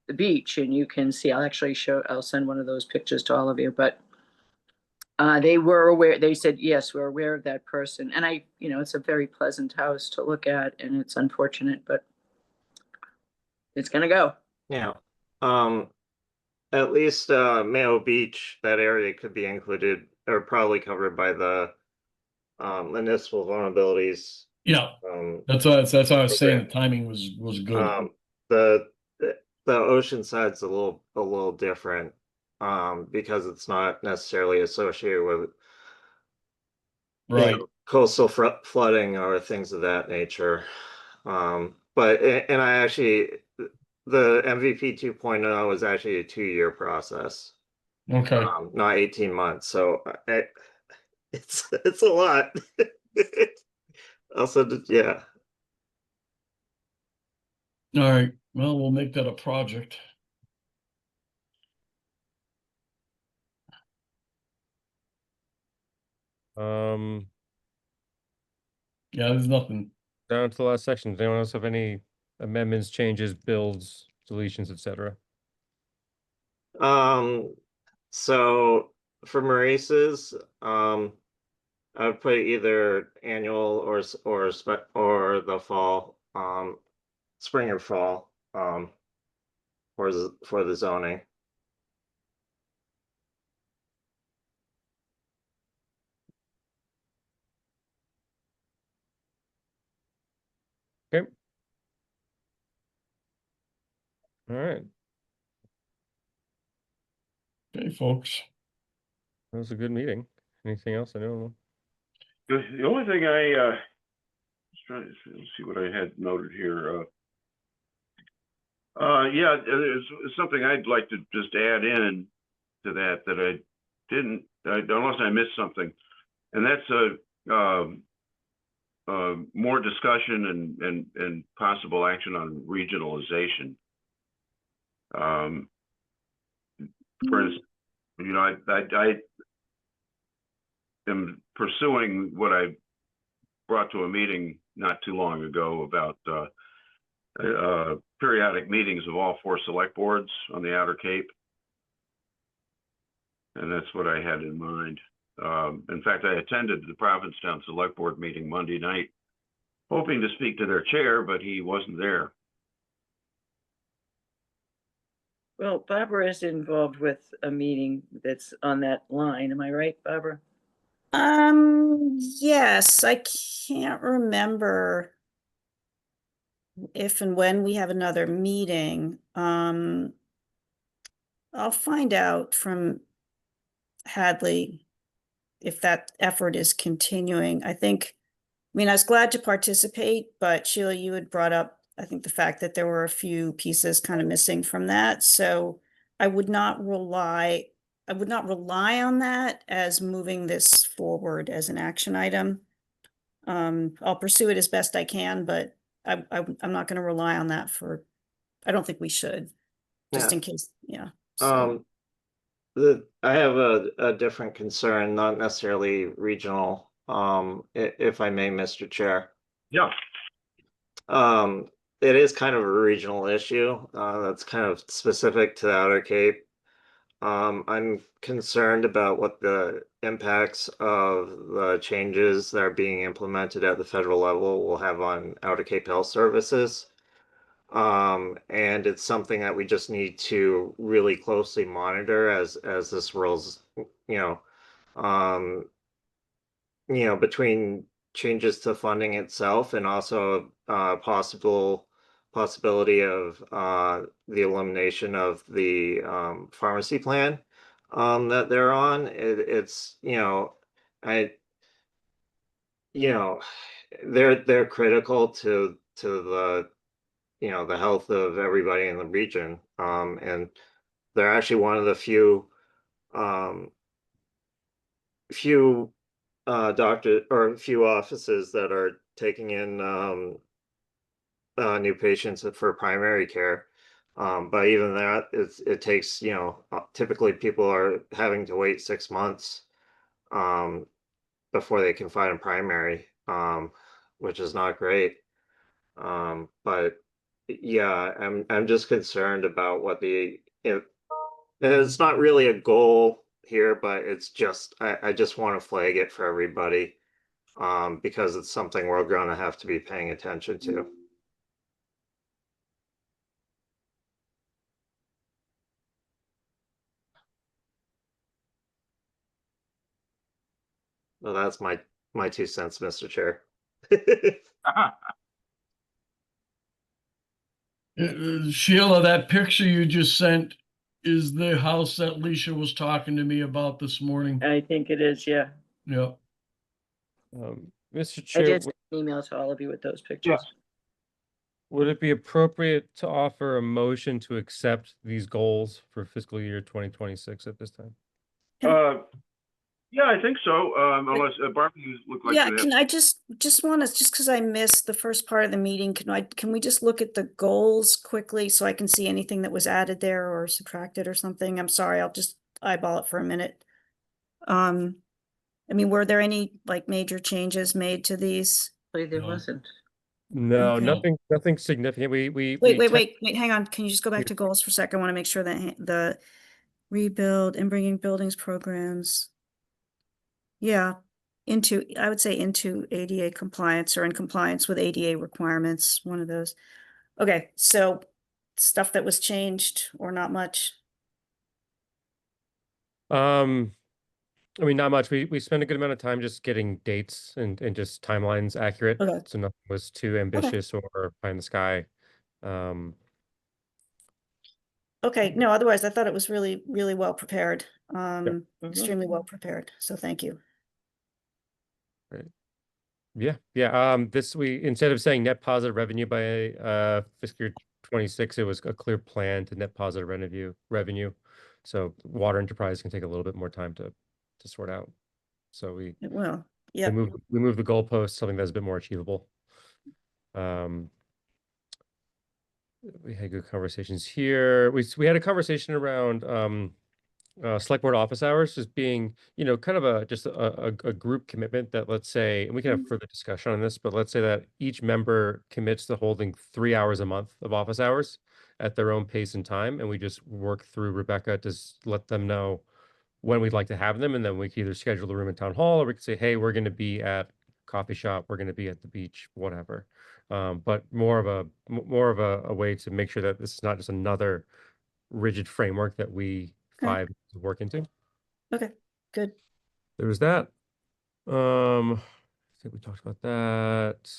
the beach and you can see, I'll send one of those pictures to all of you, but they were aware, they said, yes, we're aware of that person. And it's a very pleasant house to look at and it's unfortunate, but it's going to go. Yeah. At least Mayo Beach, that area could be included or probably covered by the municipal vulnerabilities. Yeah. That's why I was saying the timing was good. The ocean side's a little different because it's not necessarily associated Right. coastal flooding or things of that nature. And I actually, the MVP 2.0 is actually a 2-year process, Okay. not 18 months. So it's a lot. Also, yeah. All right. Well, we'll make that a project. Yeah, there's nothing. Down to the last section. Does anyone else have any amendments, changes, builds, deletions, etc.? So for Maurice's, I would put either annual or the fall, spring or fall, for the zoning. Okay. All right. Okay, folks. That was a good meeting. Anything else? I know. The only thing I was trying to see what I had noted here. Yeah, it's something I'd like to just add in to that I didn't, unless I missed something, and that's more discussion and possible action on regionalization. For instance, you know, I am pursuing what I brought to a meeting not too long ago about periodic meetings of all 4 select boards on the Outer Cape. And that's what I had in mind. In fact, I attended the Provincetown Select Board meeting Monday night, hoping to speak to their chair, but he wasn't there. Well, Barbara is involved with a meeting that's on that line. Am I right, Barbara? Yes, I can't remember if and when we have another meeting. I'll find out from Hadley if that effort is continuing. I was glad to participate, but Sheila, you had brought up, I think, the fact that there were a few pieces kind of missing from that. So I would not rely on that as moving this forward as an action item. I'll pursue it as best I can, but I'm not going to rely on that I don't think we should, just Yeah. in case. Yeah. So. I have a different concern, not necessarily regional, if I may, Mr. Chair. Yeah. It is kind of a regional issue, that's kind of specific to the Outer Cape. I'm concerned about what the impacts of the changes that are being implemented at the federal level will have on Outer Cape Health Services. And it's something that we just need to really closely monitor as this rolls, between changes to funding itself and also possibility of the elimination of the pharmacy plan that they're on. They're critical to the the health of everybody in the region, and they're actually one of the few doctor or few offices that are taking in new patients for primary care. But even that, it takes, typically people are having to wait 6 months before they can find a primary, which is not great. But yeah, I'm just concerned about what and it's not really a goal here, but it's just I just want to flag it for everybody, because it's something we're going to have to be paying attention to. Well, that's my 2 cents, Mr. Chair. Sheila, that picture you just sent is the house that Leisha was talking to me about this morning. I think it is, yeah. Yep. Mr. I Chair, did send an email to all of you with those pictures. would it be appropriate to offer a motion to accept these goals for fiscal year 2026 at this time? Yeah, I think so. Unless Barbara, you look like Yeah, you have. can I just want to, just because I missed the first part of the meeting, can we just look at the goals quickly so I can see anything that was added there or subtracted or something? I'm sorry, I'll just eyeball it for a minute. I mean, were there any like major changes made to these? Hopefully there No. wasn't. No, Okay. nothing significant. We Wait, hang on. Can you just go back to goals for a second? I want to make sure that the rebuild and bringing buildings programs. Yeah, I would say into ADA compliance or in compliance with ADA requirements, one of those. Okay, so stuff that was changed or not much. I mean, not much. We spent a good amount of time just getting dates and just timelines accurate. Okay. So nothing was too ambitious or pie in the sky. Okay, no, otherwise I thought it was really, really well prepared. Mhm. Extremely well prepared. So thank you. Yeah. This we instead of saying net positive revenue by fiscal year 26, it was a clear plan to net positive revenue. So water enterprise can take a little bit more time to sort out. So we Well, yeah. we moved the goalpost, something that's a bit more achievable. We had good conversations here. We had a conversation around select board office hours just being, kind of a group commitment that, let's say, and we can have further discussion on this, but let's say that each member commits to holding 3 hours a month of office hours at their own pace and time, and we just work through Rebecca to let them know when we'd like to have them, and then we can either schedule the room in town hall, or we can say, hey, we're going to be at coffee shop, we're going to be at the beach, whatever. But more of a way to make sure that this is not just another rigid framework that we Okay. work into. Okay, good. There was that. I think we talked about that.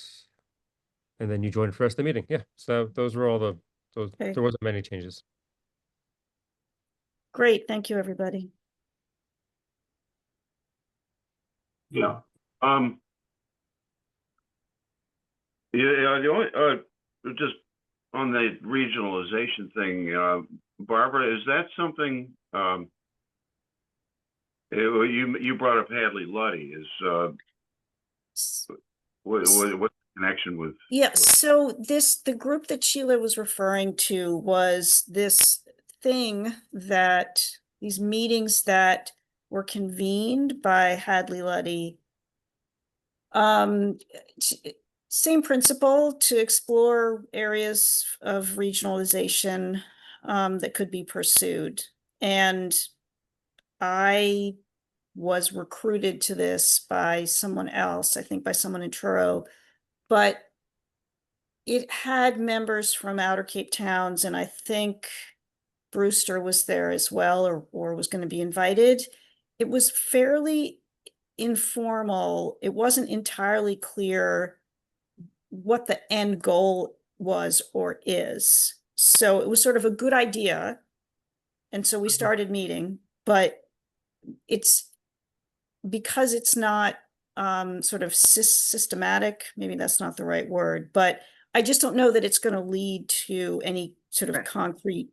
And then you joined for the rest of the meeting. Yeah. So those were all those. Okay. There wasn't many changes. Great, thank you, everybody. Yeah. Yeah, the only, just on the regionalization thing, Barbara, is that something, you brought up Hadley Luddy, what's the connection with? Yeah, so the group that Sheila was referring to was this thing these meetings that were convened by Hadley Luddy. Same principle, to explore areas of regionalization that could be pursued. And I was recruited to this by someone else, I think by someone in Truro, but it had members from Outer Cape towns, and I think Brewster was there as well, or was going to be invited. It was fairly informal. It wasn't entirely clear what the end goal was or is. So it was sort of a good idea. And so we started meeting, but because it's not sort of systematic, maybe that's not the right word, but I just don't know that it's going to lead to any sort of concrete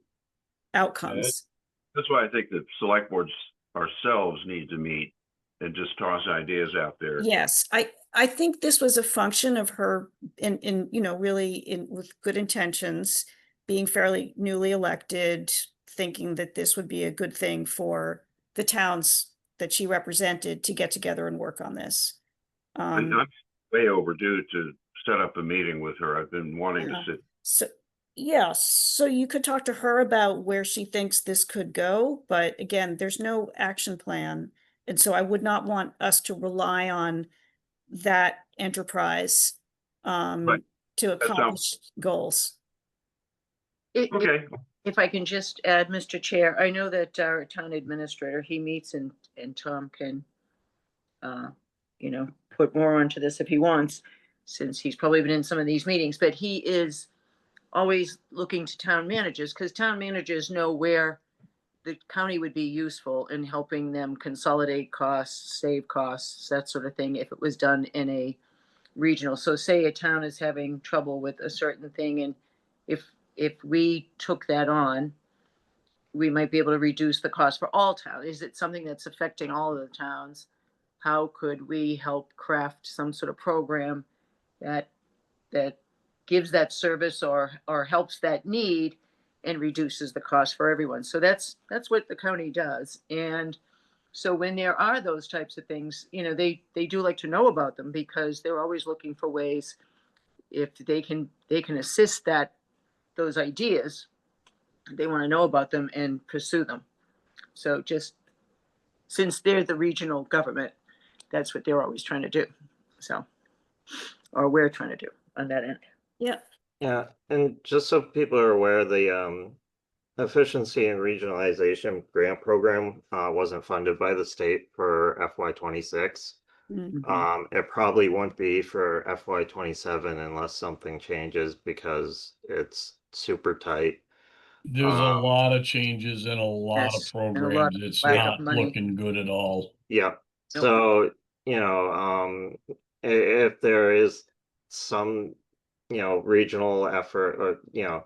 outcomes. That's why I think that select boards ourselves need to meet and just toss ideas out there. Yes, I think this was a function of her with good intentions, being fairly newly elected, thinking that this would be a good thing for the towns that she represented to get together and work on this. I'm way overdue to set up a meeting with her. I've been wanting to sit. So you could talk to her about where she thinks this could go, but again, there's no action plan. And so I would not want us to rely on that enterprise to accomplish goals. Okay. If I can just add, Mr. Chair, I know that our town administrator, he meets and Tom can, put more onto this if he wants, since he's probably been in some of these meetings, but he is always looking to town managers, because town managers know where the county would be useful in helping them consolidate costs, save costs, that sort of thing, if it was done in a regional. So say a town is having trouble with a certain thing, and if we took that on, we might be able to reduce the cost for all towns. Is it something that's affecting all of the towns? How could we help craft some sort of program that gives that service or helps that need and reduces the cost for everyone? So that's what the county does. And so when there are those types of things, you know, they do like to know about them, because they're always looking for ways, if they can assist those ideas, they want to know about them and pursue them. So just since they're the regional government, that's what they're always trying to do. So, or we're trying to do on that end. Yeah. Yeah, and just so people are aware, the efficiency and regionalization grant program wasn't funded by the state for FY26. It probably won't be for FY27 unless something changes, because it's super tight. There's a lot of changes and a lot of Yes, and a lot programs. of It's lack of not money. looking good at all. Yeah. Nope. So, you know, if there is some, you know, regional effort, or, you know,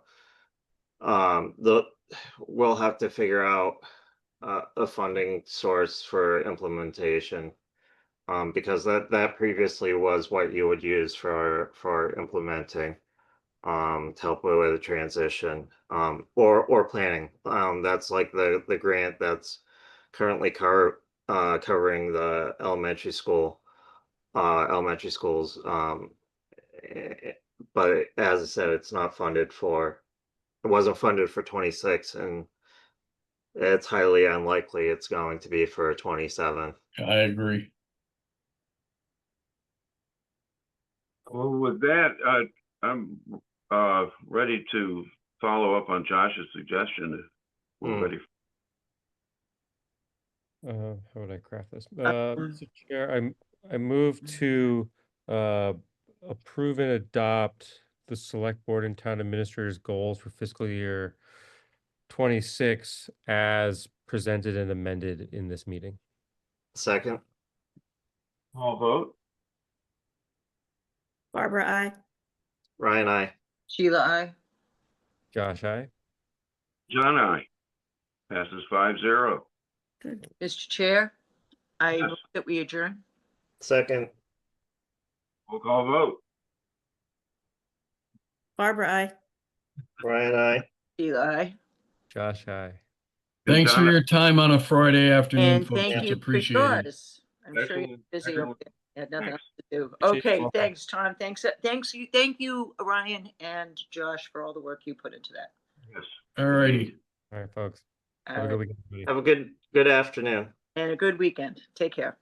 we'll have to figure out a funding source for implementation, because that previously was what you would use for implementing, to help with the transition, or planning. That's like the grant that's currently covering the elementary schools. But as I said, it wasn't funded for 26, and it's highly unlikely it's going to be for 27. I agree. Well, with that, I'm ready to follow up on Josh's suggestion. If we're ready. How would I craft this? Um, Mr. Chair, I move to approve and adopt the select board and town administrators goals for fiscal year 26 as presented and amended in this meeting. Second. All vote. Barbara, I. Ryan, I. Sheila, I. Josh, aye. John, I. Passes 5-0. Mr. Chair, I Yes. move that we adjourn. Second. Roll call vote. Barbara, I. Ryan, I. Sheila, I. Josh, aye. Thanks for John, your time on a Friday afternoon, And folks. thank It's you for appreciated. yours. I'm sure you're Excellent, busy over excellent. there. You had nothing else Thanks. to do. Appreciate Okay, it. thanks, Tom. Thank you, Ryan and Josh, for all the work you put into that. Yes. All righty. All right, folks. All Have a right. good weekend. everybody. Have a good afternoon. And a good weekend. Take care.